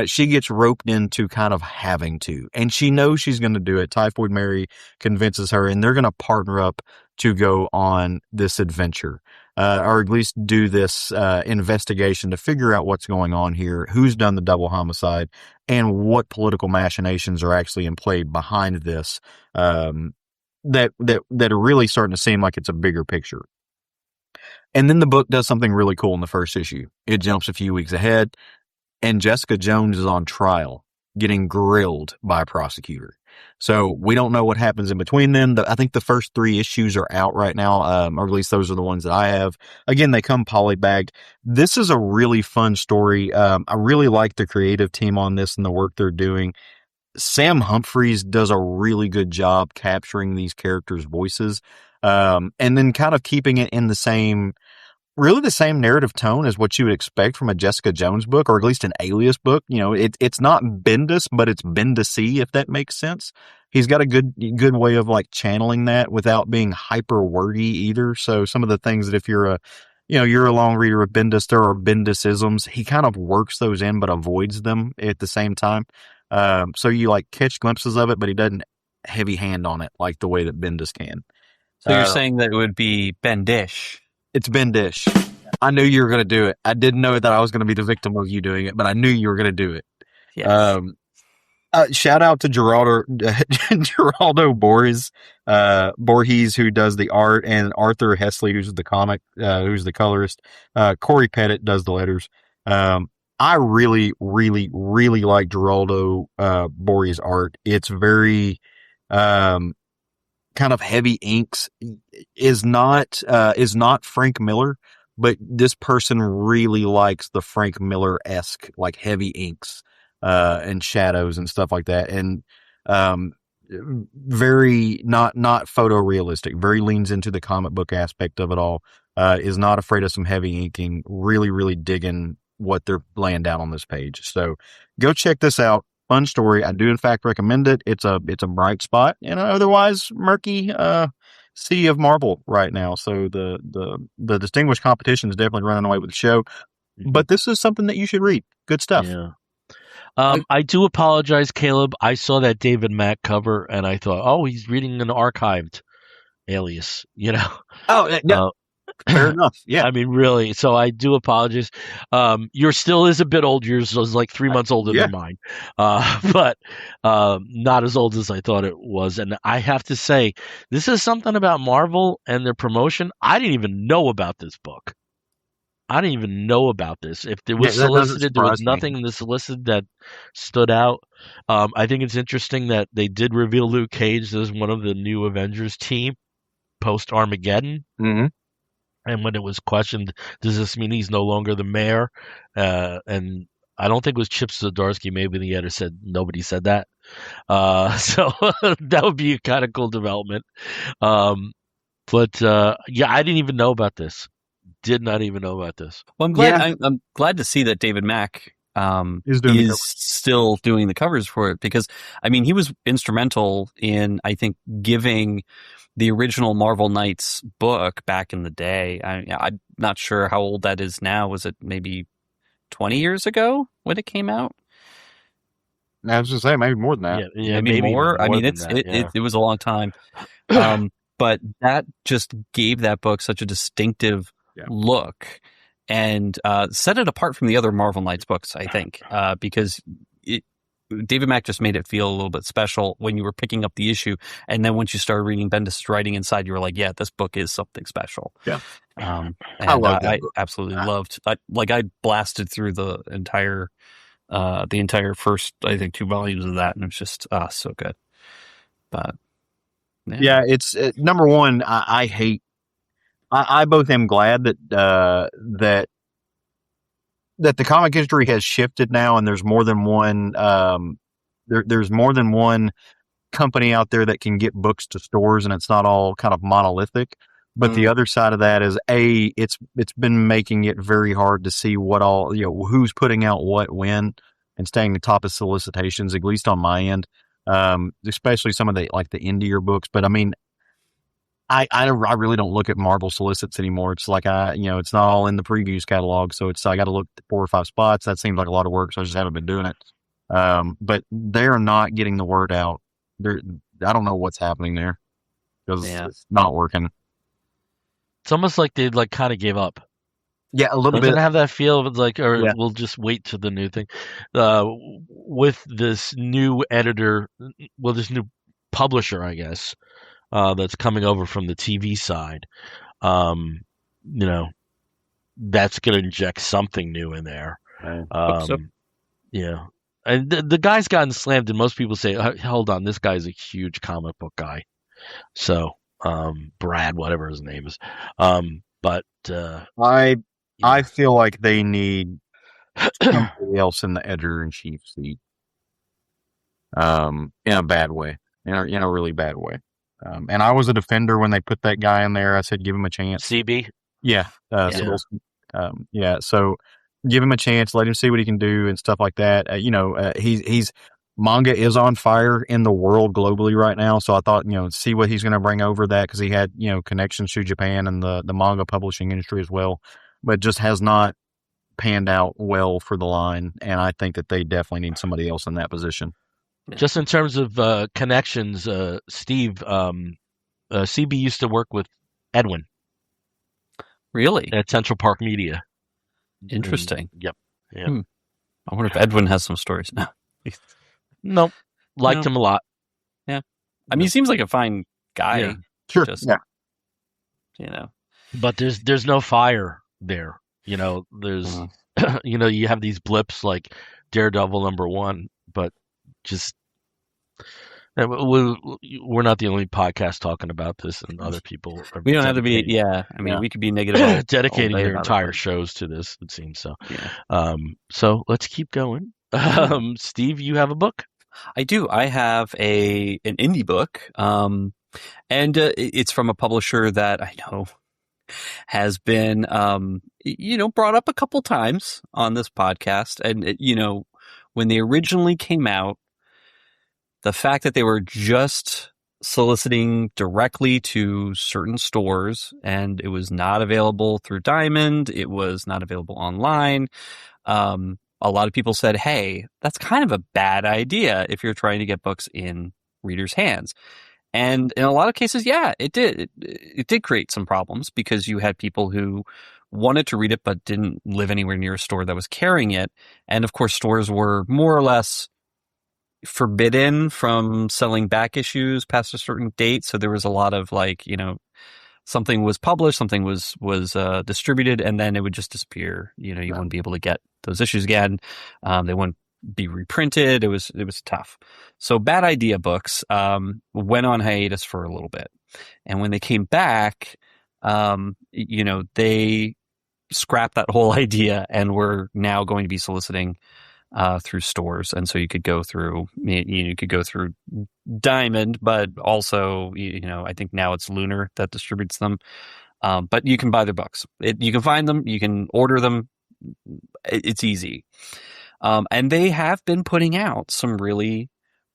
she gets roped into kind of having to, and she knows she's going to do it. Typhoid Mary convinces her, and they're going to partner up to go on this adventure, or at least do this investigation to figure out what's going on here, who's done the double homicide, and what political machinations are actually in play behind this. That are really starting to seem like it's a bigger picture. And then the book does something really cool in the first issue. It jumps a few weeks ahead, and Jessica Jones is on trial, getting grilled by a prosecutor. So we don't know what happens in between then. I think the first 3 issues are out right now, or at least those are the ones that I have. Again, they come polybagged. This is a really fun story. I really like the creative team on this and the work they're doing. Sam Humphries does a really good job capturing these characters' voices, and then kind of keeping it in the same narrative tone as what you would expect from a Jessica Jones book, or at least an Alias book. You know, it's not Bendis, but it's Bendis-y, if that makes sense. He's got a good way of like channeling that without being hyper wordy either. So some of the things that if you're a long reader of Bendis, there are Bendisisms. He kind of works those in, but avoids them at the same time. So you like catch glimpses of it, but he doesn't heavy hand on it like the way that Bendis can. So you're saying that it would be Bendish. It's Bendish. I knew you were going to do it. I didn't know that I was going to be the victim of you doing it, but I knew you were going to do it. Yes. Shout out to Geraldo Borges, who does the art, and Arthur Hesley, who's the comic, who's the colorist. Corey Pettit does the letters. I really, really, really like Geraldo Borges' art. It's very kind of heavy inks. Is not Frank Miller, but this person really likes the Frank Miller-esque, like heavy inks and shadows and stuff like that, and very not photorealistic. Very leans into the comic book aspect of it all. Is not afraid of some heavy inking. Really, really digging what they're laying down on this page. So go check this out. Fun story. I do in fact recommend it. It's a bright spot in an otherwise murky sea of Marvel right now. So the distinguished competition is definitely running away with the show. But this is something that you should read. Good stuff. Yeah. I do apologize, Caleb. I saw that David Mack cover and I thought, oh, he's reading an archived Alias, you know. Oh, no. Fair enough. Yeah. I mean, really. So I do apologize. Yours still is a bit old. Yours was like 3 months older than mine. But not as old as I thought it was. And I have to say, this is something about Marvel and their promotion. I didn't even know about this book. I didn't even know about this. If it was solicited, there was nothing in the solicited that stood out. I think it's interesting that they did reveal Luke Cage as one of the new Avengers team post Armageddon. Mm-hmm. And when it was questioned, does this mean he's no longer the mayor? And I don't think it was Chip Zdarsky. Maybe the editor said nobody said that. So that would be a kind of cool development. But yeah, I didn't even know about this. Did not even know about this. Well, I'm glad. I'm glad to see that David Mack is still doing the covers for it, because I mean he was instrumental in, I think, giving the original Marvel Knights book back in the day. I'm not sure how old that is now. Was it maybe 20 years ago when it came out? I was just saying maybe more than that. Yeah, maybe more. I mean, it was a long time. But that just gave that book such a distinctive look and set it apart from the other Marvel Knights books, I think, because David Mack just made it feel a little bit special when you were picking up the issue, and then once you started reading Bendis' writing inside, you were like, "Yeah, this book is something special." Yeah, I love that. I absolutely loved. I blasted through the entire first, I think, 2 volumes of that, and it's just so good. But yeah, it's number one. I hate. I both am glad that the comic industry has shifted now, and there's more than one. There's more than one company out there that can get books to stores, and it's not all kind of monolithic. But the other side of that is it's been making it very hard to see what all, who's putting out what when, and staying on top of solicitations, at least on my end. Especially some of the the indier books. But I mean, I really don't look at Marvel solicits anymore. It's like it's not all in the previews catalog, so I got to look at 4 or 5 spots. That seems like a lot of work, so I just haven't been doing it. But they're not getting the word out. I don't know what's happening there because it's not working. It's almost like they kind of gave up. Yeah, a little Doesn't bit. it have that feel of we'll just wait to the new thing. With this new editor, this new publisher, I guess. That's coming over from the TV side, that's going to inject something new in there. So. Yeah, And the guy's gotten slammed, and most people say, "Hold on, this guy's a huge comic book guy." So, Brad, whatever his name is, but I feel like they need somebody else in the editor-in-chief seat, in a bad way, in a really bad way. And I was a defender when they put that guy in there. I said, give him a chance. CB, Yeah. Yeah. So give him a chance, let him see what he can do and stuff like that. He's manga is on fire in the world globally right now. So I thought, see what he's going to bring over that, because he had, connections to Japan and the manga publishing industry as well, but just has not panned out well for the line. And I think that they definitely need somebody else in that position. just in terms of connections, Steve, CB used to work with Edwin Really? at Central Park Media. Interesting. Yep. I wonder if Edwin has some stories now. Nope. Liked him a lot. Yeah. I mean, he seems like a fine guy. Yeah. Sure. Just, But there's no fire there. There's you have these blips like Daredevil #1, but just we're not the only podcast talking about this, and other people are we don't have to be. Yeah. I mean, we could be negative. dedicating all day their about entire it. shows to this, it seems. So, Yeah. So let's keep going. Steve, you have a book? I do. I have an indie book, and it's from a publisher that I know has been, brought up a couple times on this podcast. And, when they originally came out, the fact that they were just soliciting directly to certain stores, and it was not available through Diamond, it was not available online. A lot of people said, hey, that's kind of a bad idea if you're trying to get books in readers' hands. And in a lot of cases, yeah, it did. It did create some problems, because you had people who wanted to read it but didn't live anywhere near a store that was carrying it. And of course, stores were more or less forbidden from selling back issues past a certain date. So there was a lot of something was published, something was distributed, and then it would just disappear. You wouldn't be able to get those issues again. They wouldn't be reprinted. It was tough. So Bad Idea Books went on hiatus for a little bit, and when they came back, they scrapped that whole idea, and we're now going to be soliciting through stores. And so you could go through Diamond, but also I think now it's Lunar that distributes them. But you can buy their books. You can find them. You can order them. It's easy. And they have been putting out some really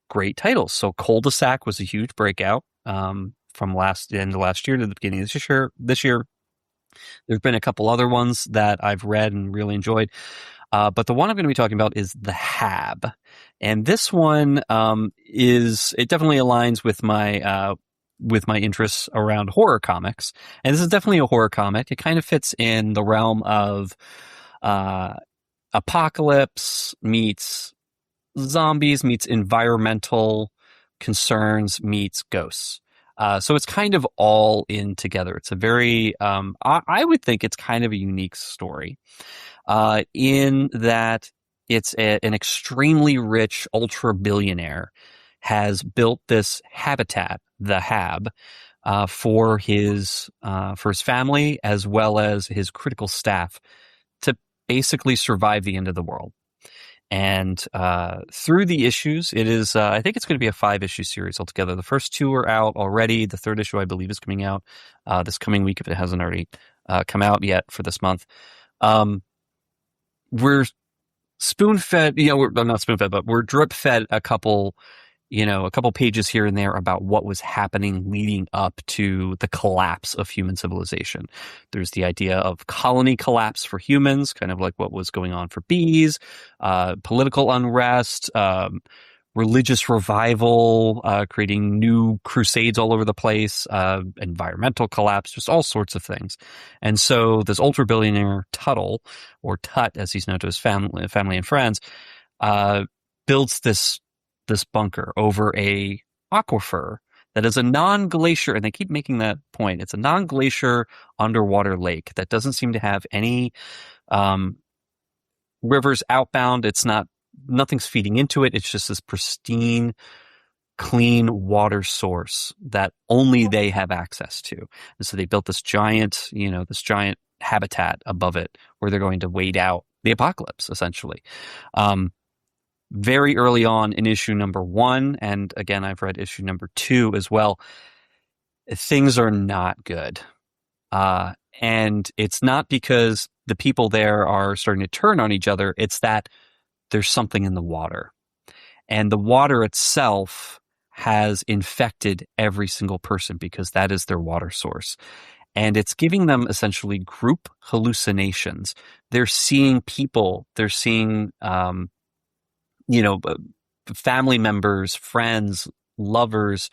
great titles. So Cul-de-sac was a huge breakout from the end of last year to the beginning of this year. There's been a couple other ones that I've read and really enjoyed. But the one I'm going to be talking about is The Hab. And this one it definitely aligns with my interests around horror comics. And this is definitely a horror comic. It kind of fits in the realm of apocalypse meets zombies meets environmental concerns meets ghosts. So it's kind of all in together. It's a very, I would think it's kind of a unique story, in that it's an extremely rich ultra billionaire has built this habitat, the Hab, for his family as well as his critical staff to basically survive the end of the world. And through the issues, it is, I think it's going to be a 5-issue series altogether. The first 2 are out already. The 3rd issue, I believe, is coming out this coming week if it hasn't already come out yet for this month. We're spoon-fed, we're not spoon-fed, but we're drip-fed a couple pages here and there about what was happening leading up to the collapse of human civilization. There's the idea of colony collapse for humans, kind of like what was going on for bees, political unrest, religious revival, creating new crusades all over the place, environmental collapse, just all sorts of things. And so this ultra billionaire Tuttle, or Tut as he's known to his family and friends, builds this bunker over a aquifer that is a non-glacier, and they keep making that point. It's a non-glacier underwater lake that doesn't seem to have any rivers outbound. It's not nothing's feeding into it. It's just this pristine, clean water source that only they have access to. And so they built this giant habitat above it where they're going to wait out the apocalypse, essentially. Very early on in issue number 1, and again, I've read issue number 2 as well, things are not good. And it's not because the people there are starting to turn on each other. It's that there's something in the water. And the water itself has infected every single person because that is their water source. And it's giving them essentially group hallucinations. They're seeing people, they're seeing, family members, friends, lovers,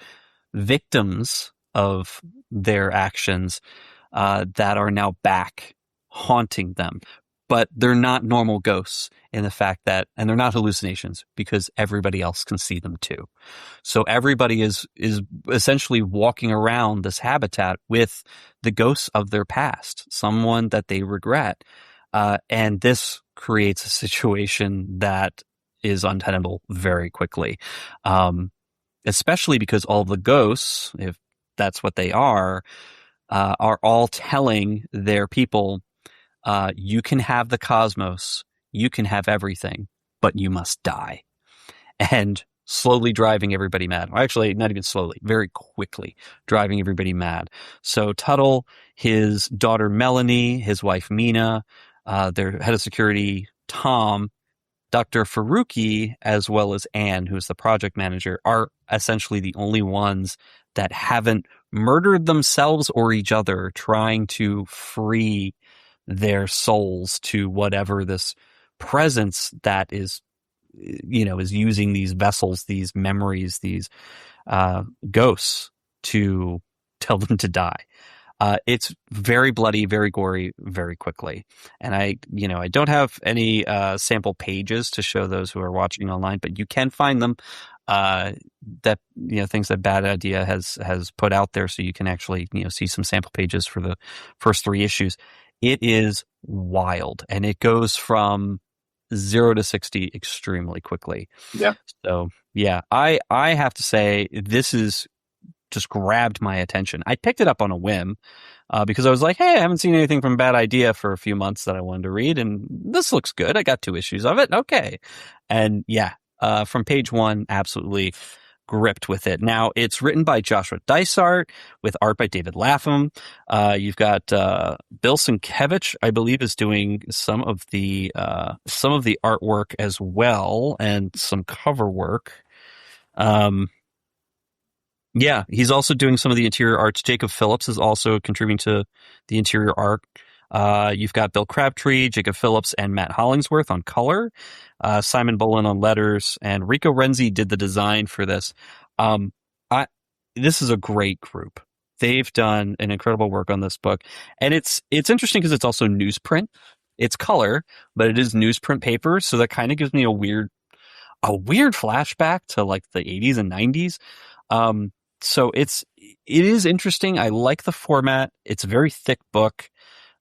victims of their actions that are now back haunting them. But they're not normal ghosts in the fact that, and they're not hallucinations because everybody else can see them too. So everybody is essentially walking around this habitat with the ghosts of their past, someone that they regret. And this creates a situation that is untenable very quickly. Especially because all the ghosts, if that's what they are all telling their people, you can have the cosmos, you can have everything, but you must die. And slowly driving everybody mad. Actually, not even slowly, very quickly driving everybody mad. So Tuttle, his daughter Melanie, his wife Mina, their head of security Tom, Dr. Faruqi, as well as Anne, who's the project manager, are essentially the only ones that haven't murdered themselves or each other trying to free their souls to whatever this presence that is using these vessels, these memories, these ghosts to tell them to die. It's very bloody, very gory, very quickly. And I don't have any sample pages to show those who are watching online, but you can find them. Things that Bad Idea has put out there, so you can actually see some sample pages for the first 3 issues. It is wild, and it goes from 0 to 60 extremely quickly. Yeah. So yeah, I have to say this is just grabbed my attention. I picked it up on a whim because I was like, hey, I haven't seen anything from Bad Idea for a few months that I wanted to read, and this looks good. I got 2 issues of it. Okay. And yeah, from page 1, absolutely gripped with it. Now, it's written by Joshua Dysart with art by David Lapham. You've got Bill Sienkiewicz, I believe, is doing some of the artwork as well, and some cover work. Yeah, he's also doing some of the interior arts. Jacob Phillips is also contributing to the interior art. You've got Bill Crabtree, Jacob Phillips, and Matt Hollingsworth on color. Simon Bolin on letters, and Rico Renzi did the design for this. This is a great group. They've done an incredible work on this book, and it's interesting because it's also newsprint. It's color, but it is newsprint paper, so that kind of gives me a weird flashback to like the 80s and 90s. So it is interesting. I like the format. It's a very thick book.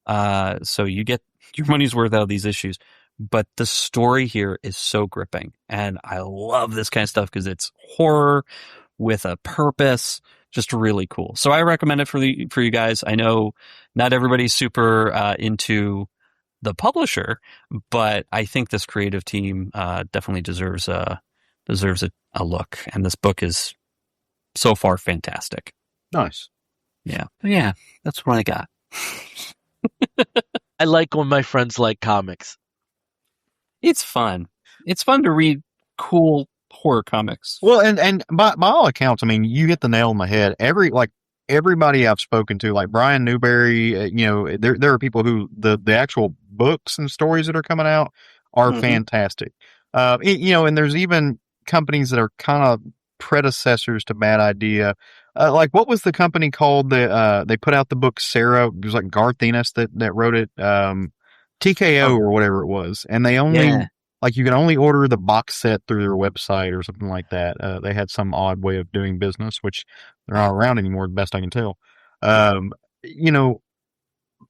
So you get your money's worth out of these issues, but the story here is so gripping, and I love this kind of stuff because it's horror with a purpose, just really cool. So I recommend it for you guys. I know not everybody's super into the publisher, but I think this creative team definitely deserves a look, and this book is so far fantastic. Nice. Yeah, that's what I got. I like when my friends like comics. It's fun. It's fun to read cool horror comics. Well, and by all accounts, I mean, you hit the nail on the head. Everybody I've spoken to, like Brian Newberry, there are people who the actual books and stories that are coming out are fantastic. And there's even companies that are kind of predecessors to Bad Idea. Like, what was the company called that they put out the book Sarah? It was like Garth Ennis that wrote it. TKO or whatever it was, and they only like you can only order the box set through their website or something like that. They had some odd way of doing business, which they're not around anymore, the best I can tell.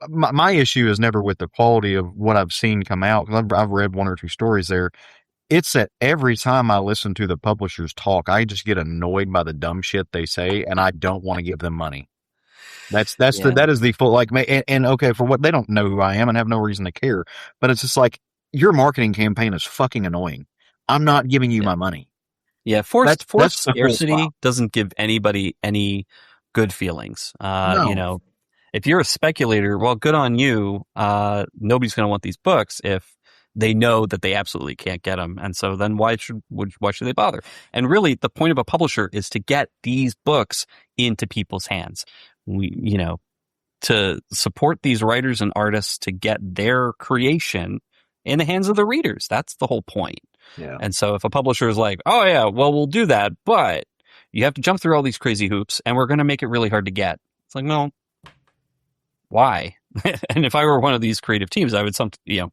My issue is never with the quality of what I've seen come out, because I've read 1 or 2 stories there. it's that every time I listen to the publishers talk, I just get annoyed by the dumb shit they say, and I don't want to give them money. That is the full, like, and okay, for what, they don't know who I am and have no reason to care, but it's just like, your marketing campaign is fucking annoying. I'm not giving you my money. Yeah, forced That's the full scarcity stop. doesn't give anybody any good feelings. No. You know, if you're a speculator, well, good on you. Nobody's going to want these books if they know that they absolutely can't get them, and so then why should they bother? And really, the point of a publisher is to get these books into people's hands. To support these writers and artists to get their creation in the hands of the readers. That's the whole point. Yeah. And so if a publisher is like, oh yeah, well, we'll do that, but you have to jump through all these crazy hoops and we're going to make it really hard to get. It's like, no, why? And if I were one of these creative teams, I would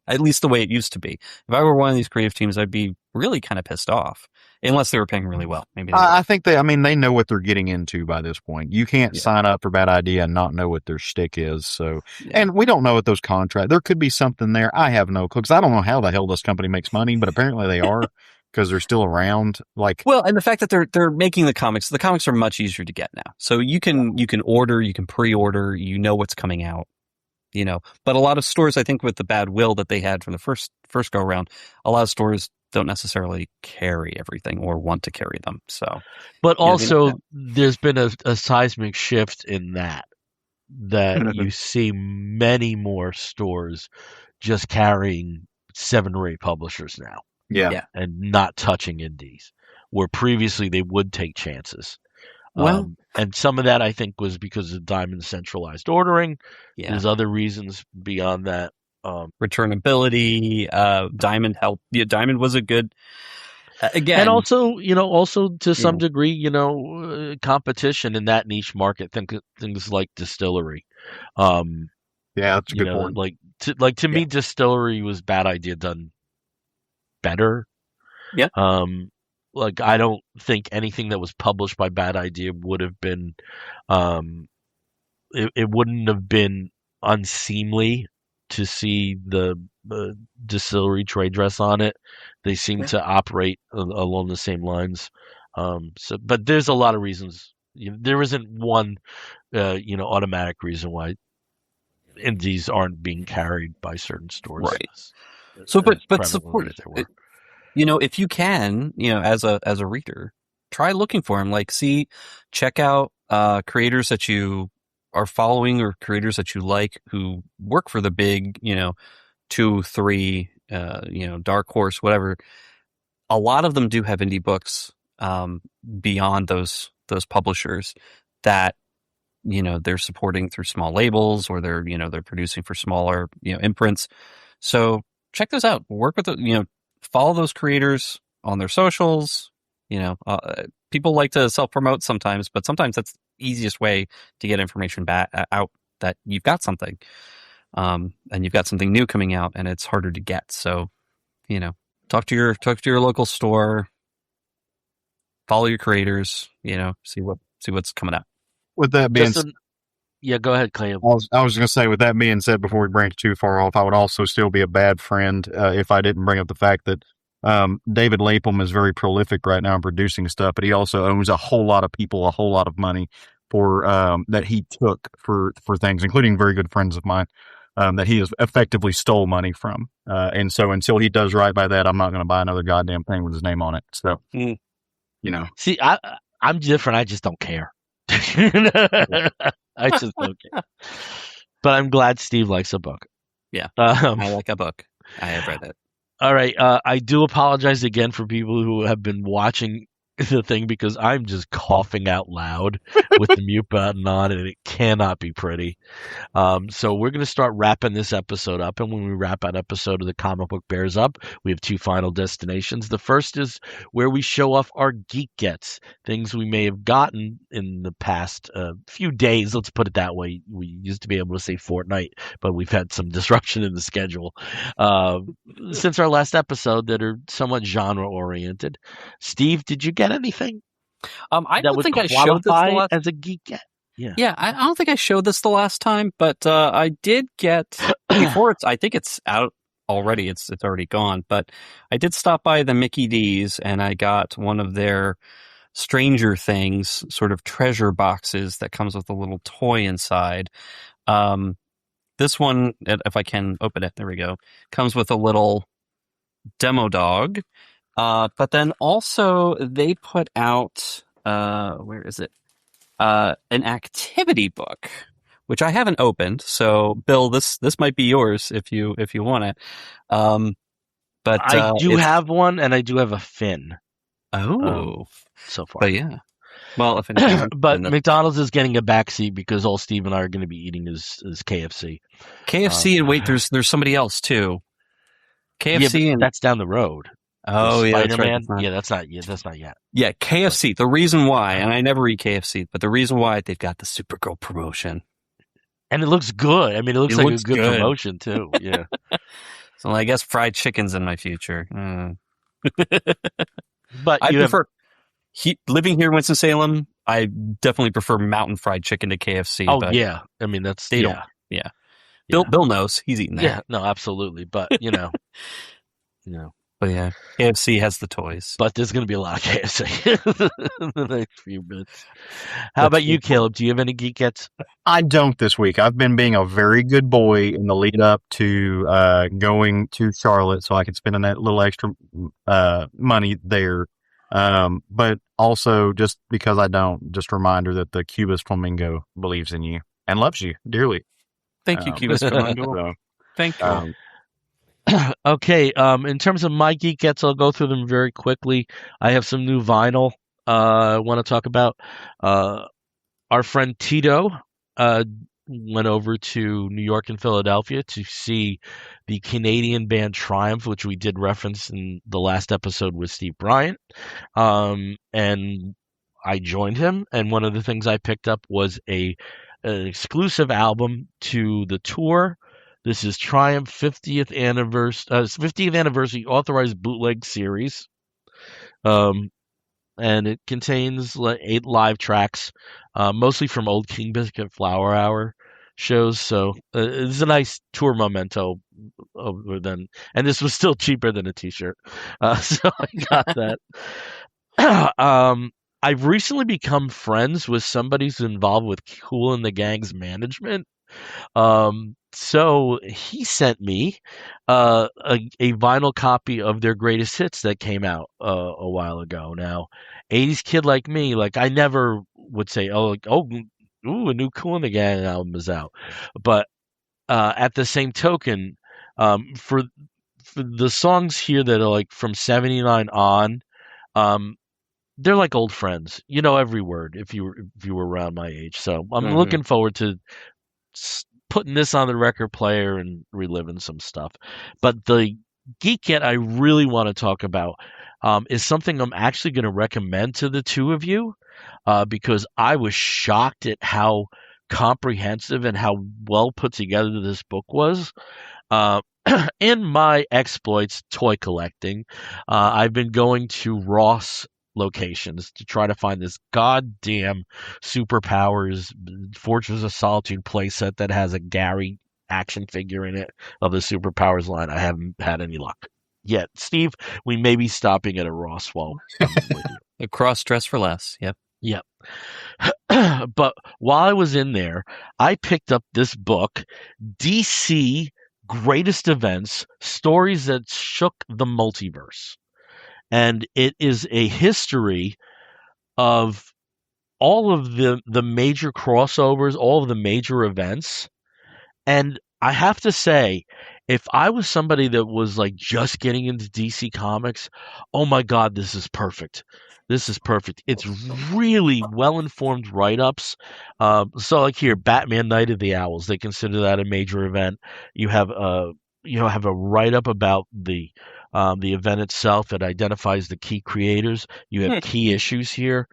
at least the way it used to be. If I were one of these creative teams, I'd be really kind of pissed off, unless they were paying really well. Maybe I think they know what they're getting into by this point. You can't sign up for Bad Idea and not know what their shtick is. So, and we don't know what those contracts. There could be something there. I have no clue, because I don't know how the hell this company makes money, but apparently they are, because they're still around. Like, well, and the fact that they're making the comics are much easier to get now. So you can order, you can pre-order, you know what's coming out. But a lot of stores, I think, with the bad will that they had from the first go around, a lot of stores don't necessarily carry everything or want to carry them. So, but also there's been a seismic shift in that you see many more stores just carrying 7 or 8 publishers now. Yeah. And not touching indies, where previously they would take chances. Well, and some of that, I think, was because of Diamond's centralized ordering. Yeah. There's other reasons beyond that. Returnability, Diamond helped. Yeah, Diamond was a good, again. And also to some degree, competition in that niche market, things like distillery. Yeah, that's a good point. To me, distillery was Bad Idea done better. Yeah. I don't think anything that was published by Bad Idea would have been, it wouldn't have been unseemly to see the distillery trade dress on it. They seem to operate along the same lines. But there's a lot of reasons. There isn't one, automatic reason why indies aren't being carried by certain stores. Right. So, but support it. If you can, as a reader, try looking for them. Check out creators that you are following or creators that you like who work for the big, 2, 3, Dark Horse, whatever. A lot of them do have indie books beyond those publishers that they're supporting through small labels, or they're producing for smaller imprints. So check those out. Work with follow those creators on their socials. People like to self-promote sometimes, but sometimes that's the easiest way to get information out that you've got something, and you've got something new coming out, and it's harder to get. So, talk to your local store, follow your creators. See what's coming out. With that being said, yeah, go ahead, Clem. I was going to say, with that being said, before we branch too far off, I would also still be a bad friend if I didn't bring up the fact that David Lapham is very prolific right now in producing stuff, but he also owns a whole lot of people, a whole lot of money for that he took for things, including very good friends of mine, that he has effectively stole money from. And so until he does right by that, I'm not going to buy another goddamn thing with his name on it. So, See, I'm different. I just don't care. I just don't care. But I'm glad Steve likes a book. Yeah, I like a book. I have read it. All right. I do apologize again for people who have been watching the thing, because I'm just coughing out loud with the mute button on, and it cannot be pretty. So we're going to start wrapping this episode up. And when we wrap an episode of the Comic Book Bears up, we have 2 final destinations. The first is where we show off our geek gets, things we may have gotten in the past few days. Let's put it that way. We used to be able to say fortnight, but we've had some disruption in the schedule since our last episode that are somewhat genre oriented. Steve, did you get anything? I don't think I showed this as a geek get. Yeah, I don't think I showed this the last time, but I did get before I think it's out already. It's already gone. But I did stop by the Mickey D's, and I got one of their Stranger Things sort of treasure boxes that comes with a little toy inside. This one, if I can open it, there we go, comes with a little demo dog. But then also they put out, where is it? An activity book, which I haven't opened. So, Bill, this might be yours if you want it. But I do have one, and I do have a fin. So far. But yeah. Well, if anything, but McDonald's is getting a backseat because all Steve and I are going to be eating is KFC. KFC, and wait, there's somebody else too. KFC, and that's down the road. Oh, yeah, Spider-Man. Right. Yeah, that's not yet. Yeah, KFC. The reason why, and I never eat KFC, but the reason why, they've got the Supergirl promotion, and it looks good. I mean, it looks like a good promotion too. Yeah. So I guess fried chicken's in my future. But I prefer. Living here in Winston-Salem, I definitely prefer mountain fried chicken to KFC. Oh, but yeah. I mean, that's... They don't. Yeah. Bill knows. He's eating that. Yeah, no, absolutely. But, you know. But yeah, KFC has the toys. But there's going to be a lot of KFC in the next few minutes. How about you, Caleb? Do you have any geekettes? I don't this week. I've been being a very good boy in the lead up to going to Charlotte so I can spend a little extra money there. But also, just because I don't, just a reminder that the Cubist Flamingo believes in you and loves you dearly. Thank you, Cubist Flamingo. So, thank you. Okay, in terms of my geekettes, I'll go through them very quickly. I have some new vinyl I want to talk about. Our friend Tito went over to New York and Philadelphia to see the Canadian band Triumph, which we did reference in the last episode with Steve Bryant. And I joined him, and one of the things I picked up was an exclusive album to the tour. This is Triumph 50th anniversary authorized bootleg series. And it contains 8 live tracks, mostly from old King Biscuit Flower Hour shows. So it's a nice tour memento over then. And this was still cheaper than a T-shirt, so I got that. I've recently become friends with somebody who's involved with Kool and the Gang's management. So he sent me a vinyl copy of their greatest hits that came out a while ago. Now, 80s kid like me, like I never would say, a new Kool and the Gang album is out. But at the same token, for the songs here that are like from 79 on, they're like old friends. You know every word if you were around my age. So I'm looking forward to putting this on the record player and reliving some stuff. But the geekette I really want to talk about is something I'm actually going to recommend to the two of you because I was shocked at how comprehensive and how well put together this book was. In my exploits toy collecting, I've been going to Ross locations to try to find this goddamn Superpowers Fortress of Solitude playset that has a Gary action figure in it of the Superpowers line. I haven't had any luck yet. Steve, we may be stopping at a Ross while a cross dress for less. Yep. But while I was in there, I picked up this book, DC Greatest Events, Stories That Shook the Multiverse. And it is a history of all of the major crossovers, all of the major events. And I have to say, if I was somebody that was like just getting into DC Comics, oh my God, this is perfect. This is perfect. It's really well-informed write-ups. So like here, Batman Night of the Owls, they consider that a major event. You have a write-up about the event itself. It identifies the key creators. You have key issues here.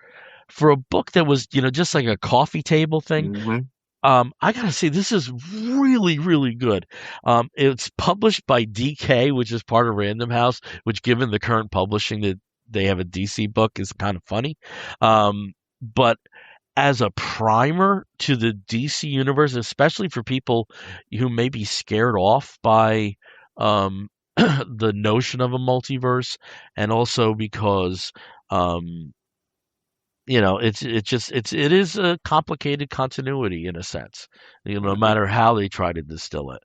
For a book that was, just like a coffee table thing, I gotta say this is really, really good. It's published by DK, which is part of Random House, which given the current publishing that they have a DC book is kind of funny. But as a primer to the DC universe, especially for people who may be scared off by the notion of a multiverse, and also because um, it is a complicated continuity in a sense. No matter how they try to distill it.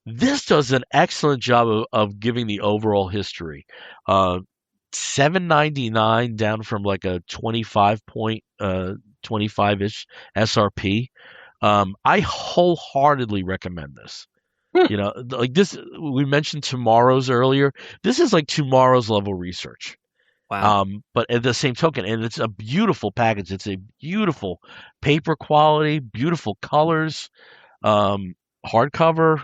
This does an excellent job of giving the overall history. Uh, $7.99 down from like a 25-ish SRP. I wholeheartedly recommend this. Like this, we mentioned Tomorrow's earlier. This is like Tomorrow's level research. Wow. But at the same token, and it's a beautiful package. It's a beautiful paper quality, beautiful colors, hardcover.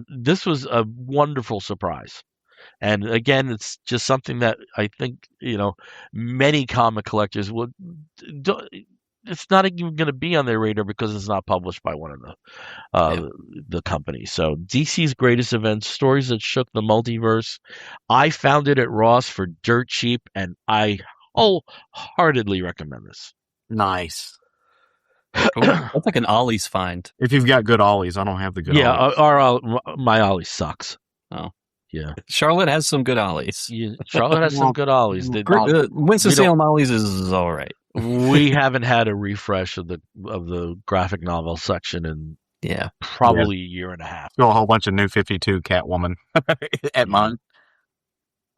This was a wonderful surprise. And again, it's just something that I think, many comic collectors would. It's not even going to be on their radar because it's not published by one of the companies. So DC's greatest events, stories that shook the multiverse. I found it at Ross for dirt cheap, and I wholeheartedly recommend this. Nice. Cool. That's like an Ollie's find. If you've got good ollies, I don't have the good ollies. My Ollie sucks. Oh. Yeah. Charlotte has some good Ollies. Yeah, Charlotte has some good Ollies. Winston-Salem Ollies is all right. We haven't had a refresh of the graphic novel section in probably a year and a half. Still a whole bunch of New 52 Catwoman at mine.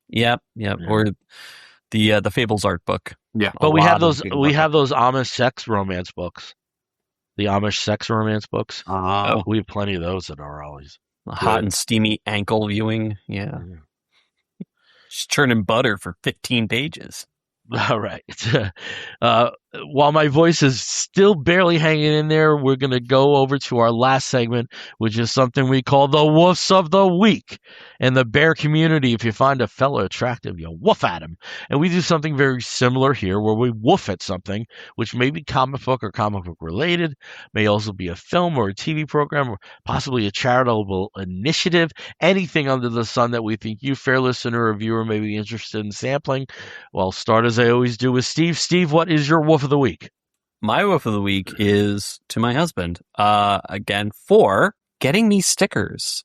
Yep. Or the Fables art book. Yeah. But we have those Amish sex romance books. The Amish sex romance books. We have plenty of those at our Ollies. Hot and steamy ankle viewing. Yeah. She's churning butter for 15 pages. All right. While my voice is still barely hanging in there, we're going to go over to our last segment, which is something we call the Woofs of the Week. In the bear community, if you find a fella attractive, you woof at him. And we do something very similar here where we woof at something, which may be comic book or comic book related, may also be a film or a TV program, or possibly a charitable initiative, anything under the sun that we think you, fair listener or viewer, may be interested in sampling. Well, I'll start as I always do with Steve. Steve, what is your woof of the week? My woof of the week is to my husband, again, for getting me stickers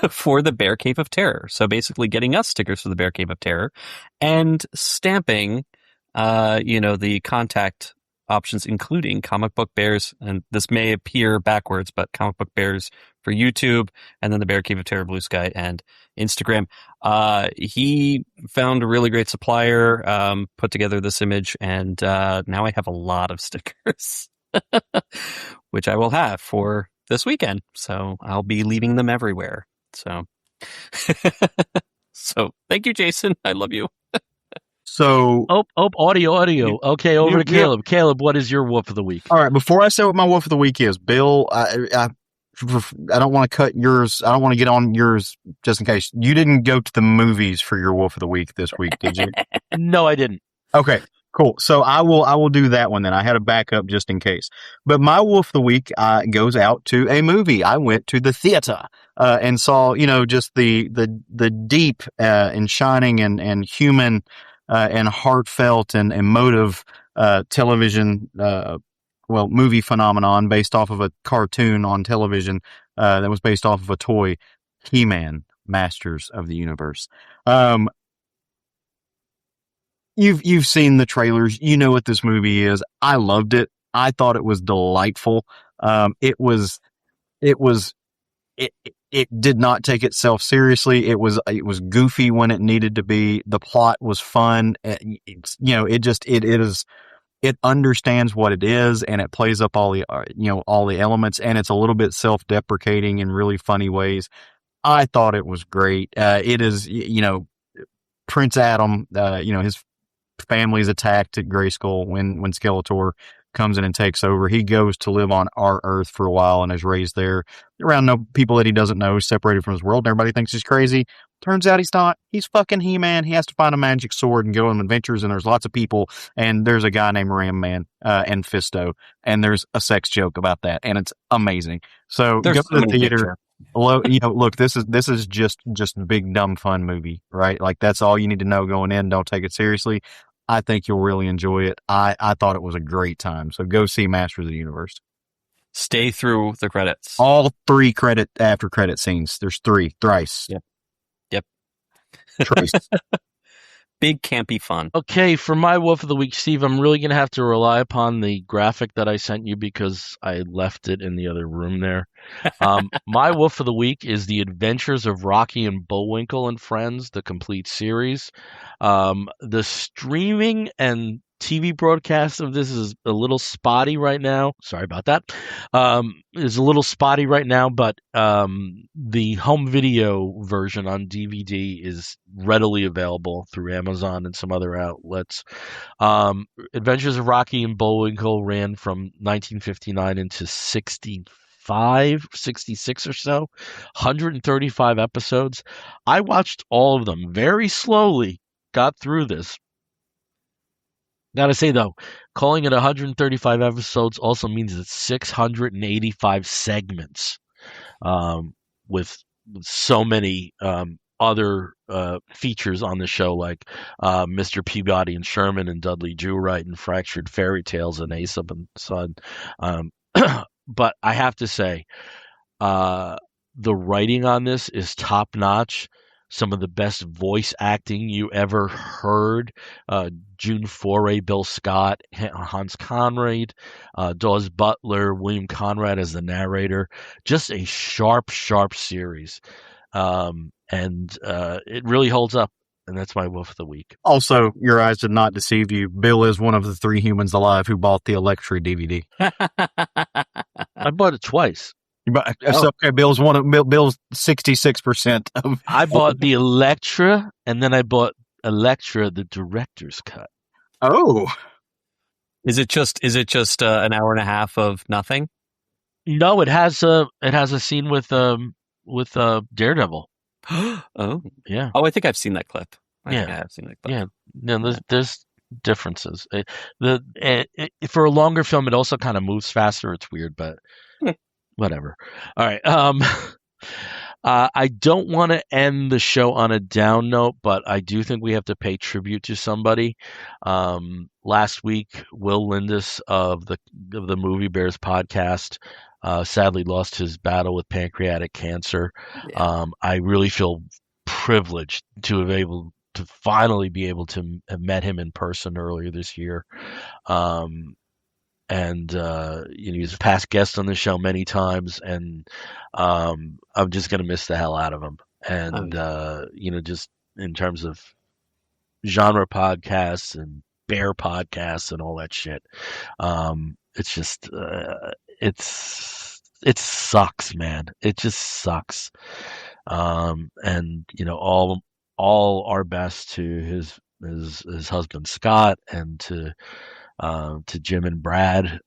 for the Bear Cave of Terror. So basically getting us stickers for the Bear Cave of Terror and stamping, the contact options, including comic book bears. And this may appear backwards, but comic book bears for YouTube, and then the Bear Cave of Terror, Blue Sky, and Instagram. He found a really great supplier, put together this image, and now I have a lot of stickers, which I will have for this weekend. So I'll be leaving them everywhere. So, thank you, Jason. I love you. So, audio. Okay, over to Caleb. Caleb, what is your woof of the week? All right, before I say what my woof of the week is, Bill, I don't want to cut yours. I don't want to get on yours just in case. You didn't go to the movies for your woof of the week this week, did you? No, I didn't. Okay, cool. So I will do that one then. I had a backup just in case. But my woof of the week goes out to a movie. I went to the theater and saw, just the deep and shining and human and heartfelt and emotive television movie phenomenon based off of a cartoon on television that was based off of a toy, He-Man, Masters of the Universe. You've seen the trailers. You know what this movie is. I loved it. I thought it was delightful. It did not take itself seriously. It was goofy when it needed to be. The plot was fun. It understands what it is, and it plays up all the elements, and it's a little bit self-deprecating in really funny ways. I thought it was great. It is, Prince Adam, his family's attacked at Grayskull when Skeletor comes in and takes over. He goes to live on our Earth for a while and is raised there around people that he doesn't know, separated from his world, and everybody thinks he's crazy. Turns out he's not. He's fucking He-Man. He has to find a magic sword and go on adventures, and there's lots of people, and there's a guy named Ram Man and Fisto, and there's a sex joke about that, and it's amazing. So go to the theater. Look, this is just a big dumb fun movie, right? Like that's all you need to know going in. Don't take it seriously. I think you'll really enjoy it. I thought it was a great time. So go see Masters of the Universe. Stay through the credits. All 3 after credit scenes. There's 3 thrice. Yep. Trace. Big campy fun. Okay, for my wolf of the week, Steve, I'm really going to have to rely upon the graphic that I sent you because I left it in the other room there. My wolf of the week is The Adventures of Rocky and Bullwinkle and Friends, the complete series. The streaming and TV broadcast of this is a little spotty right now. Sorry about that. Is a little spotty right now, but the home video version on DVD is readily available through Amazon and some other outlets. Adventures of Rocky and Bullwinkle ran from 1959 into 66 or so, 135 episodes. I watched all of them very slowly, got through this. Gotta say though, calling it 135 episodes also means it's 685 segments, with so many other features on the show, like Mr. Peabody and Sherman and Dudley Jewright and Fractured Fairy Tales and Aesop and Son. But I have to say, the writing on this is top notch. Some of the best voice acting you ever heard. June Foray, Bill Scott, Hans Conried, Dawes Butler, William Conrad as the narrator. Just a sharp series. And it really holds up. And that's my wolf of the week. Also, your eyes did not deceive you. Bill is one of the 3 humans alive who bought the Electra DVD. I bought it twice. Okay, Bill's 66% of. I bought the Electra, and then I bought Electra, the director's cut. Oh, Is it just an hour and a half of nothing? No, it has a scene with Daredevil. Oh, Yeah. Oh, I think I've seen that clip. I Yeah. think I have seen that clip. Yeah. No, there's differences. For a longer film, it also kind of moves faster. It's weird, but whatever. All right. I don't want to end the show on a down note, but I do think we have to pay tribute to somebody. Last week, Will Lindis of the Movie Bears podcast sadly lost his battle with pancreatic cancer. Yeah. I really feel privileged to finally be able to have met him in person earlier this year. And he was a past guest on the show many times, and I'm just gonna miss the hell out of him. And just in terms of genre podcasts and bear podcasts and all that shit, it's just it sucks, man. It just sucks. And all our best to his husband Scott and to Jim and Brad,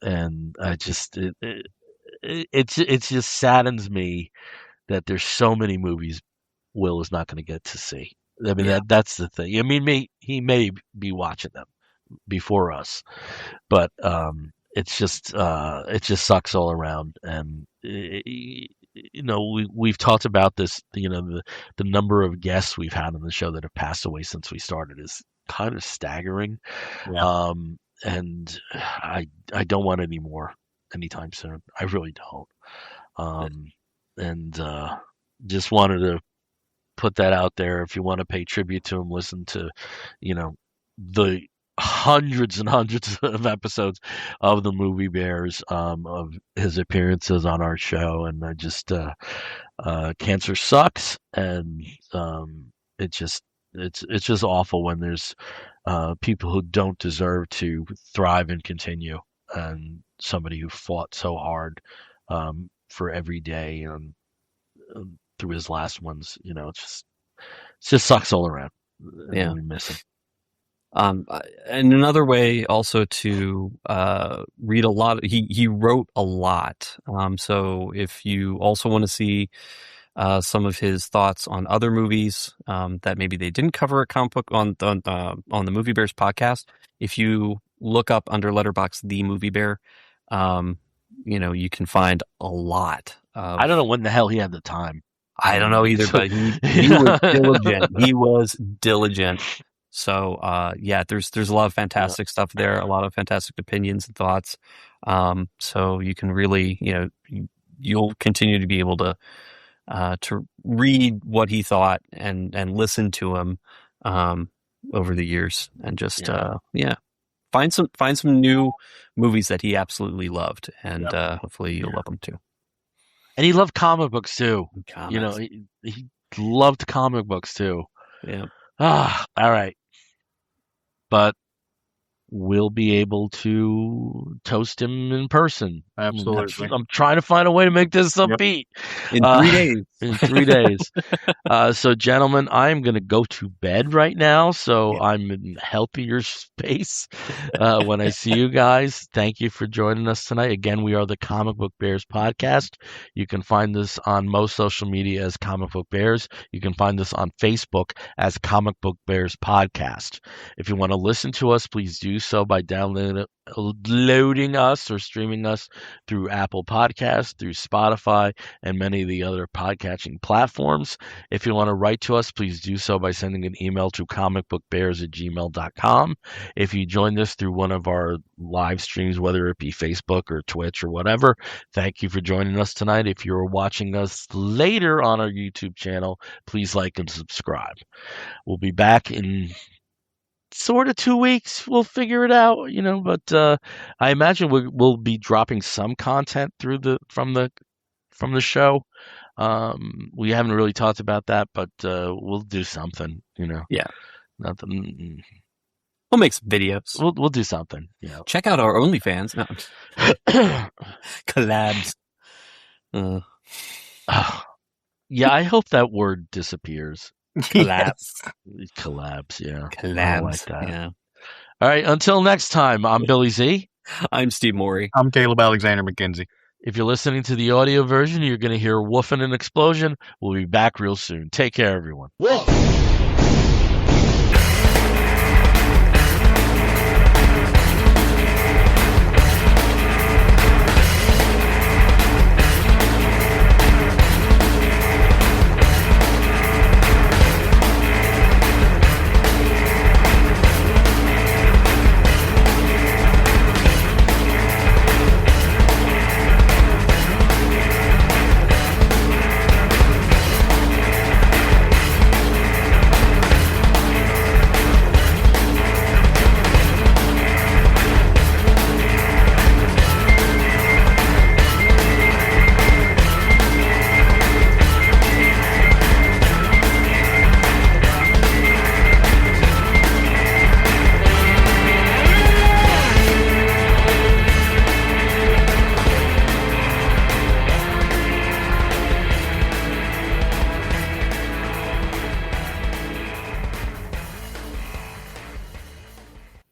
and I just it just saddens me that there's so many movies Will is not going to get to see. I mean that's the thing. I mean, he may be watching them before us, but it just sucks all around. And we've talked about this. The number of guests we've had on the show that have passed away since we started is kind of staggering. Yeah. And I don't want any more anytime soon. I really don't. And just wanted to put that out there. If you want to pay tribute to him, listen to, the hundreds and hundreds of episodes of the Movie Bears, of his appearances on our show. And I just, cancer sucks. And, it's just awful when there's people who don't deserve to thrive and continue, and somebody who fought so hard for every day and through his last ones. It just sucks all around. Yeah, we miss him. And another way also to read a lot. He wrote a lot. So if you also want to see some of his thoughts on other movies that maybe they didn't cover a comic book on the Movie Bears podcast, if you look up under Letterboxd The Movie Bear, you can find a lot. I don't know when the hell he had the time. I don't know either, but he was diligent. He was diligent. So there's a lot of fantastic stuff there, a lot of fantastic opinions and thoughts. So you can really, you'll continue to be able to read what he thought and listen to him over the years, and just find some new movies that he absolutely loved, and hopefully you'll love them too. And he loved comic books too. Comics. He loved comic books too. Yeah. All right. But we'll be able to toast him in person. Absolutely. I'm trying to find a way to make this upbeat. In 3 days. In 3 days. So, gentlemen, I'm going to go to bed right now. So I'm in healthier space when I see you guys. Thank you for joining us tonight. Again, we are the Comic Book Bears podcast. You can find us on most social media as Comic Book Bears. You can find us on Facebook as Comic Book Bears Podcast. If you want to listen to us, please do so by downloading us or streaming us through Apple Podcasts, through Spotify, and many of the other podcatching platforms. If you want to write to us, please do so by sending an email to comicbookbears@gmail.com. If you joined us through one of our live streams, whether it be Facebook or Twitch or whatever, thank you for joining us tonight. If you're watching us later on our YouTube channel, please like and subscribe. We'll be back in sort of 2 weeks. We'll figure it out, but I imagine we'll be dropping some content from the show. We haven't really talked about that, but we'll do something, Yeah. Nothing. We'll make some videos. We'll do something. Check out our OnlyFans. No. Collabs. Yeah, I hope that word disappears. Collabs. Collabs, yeah. Collabs. I like that. Yeah. All right, until next time, I'm Billy Z. I'm Steve Morey. I'm Caleb Alexander McKenzie. If you're listening to the audio version, you're going to hear a woof and an explosion. We'll be back real soon. Take care, everyone. Woof.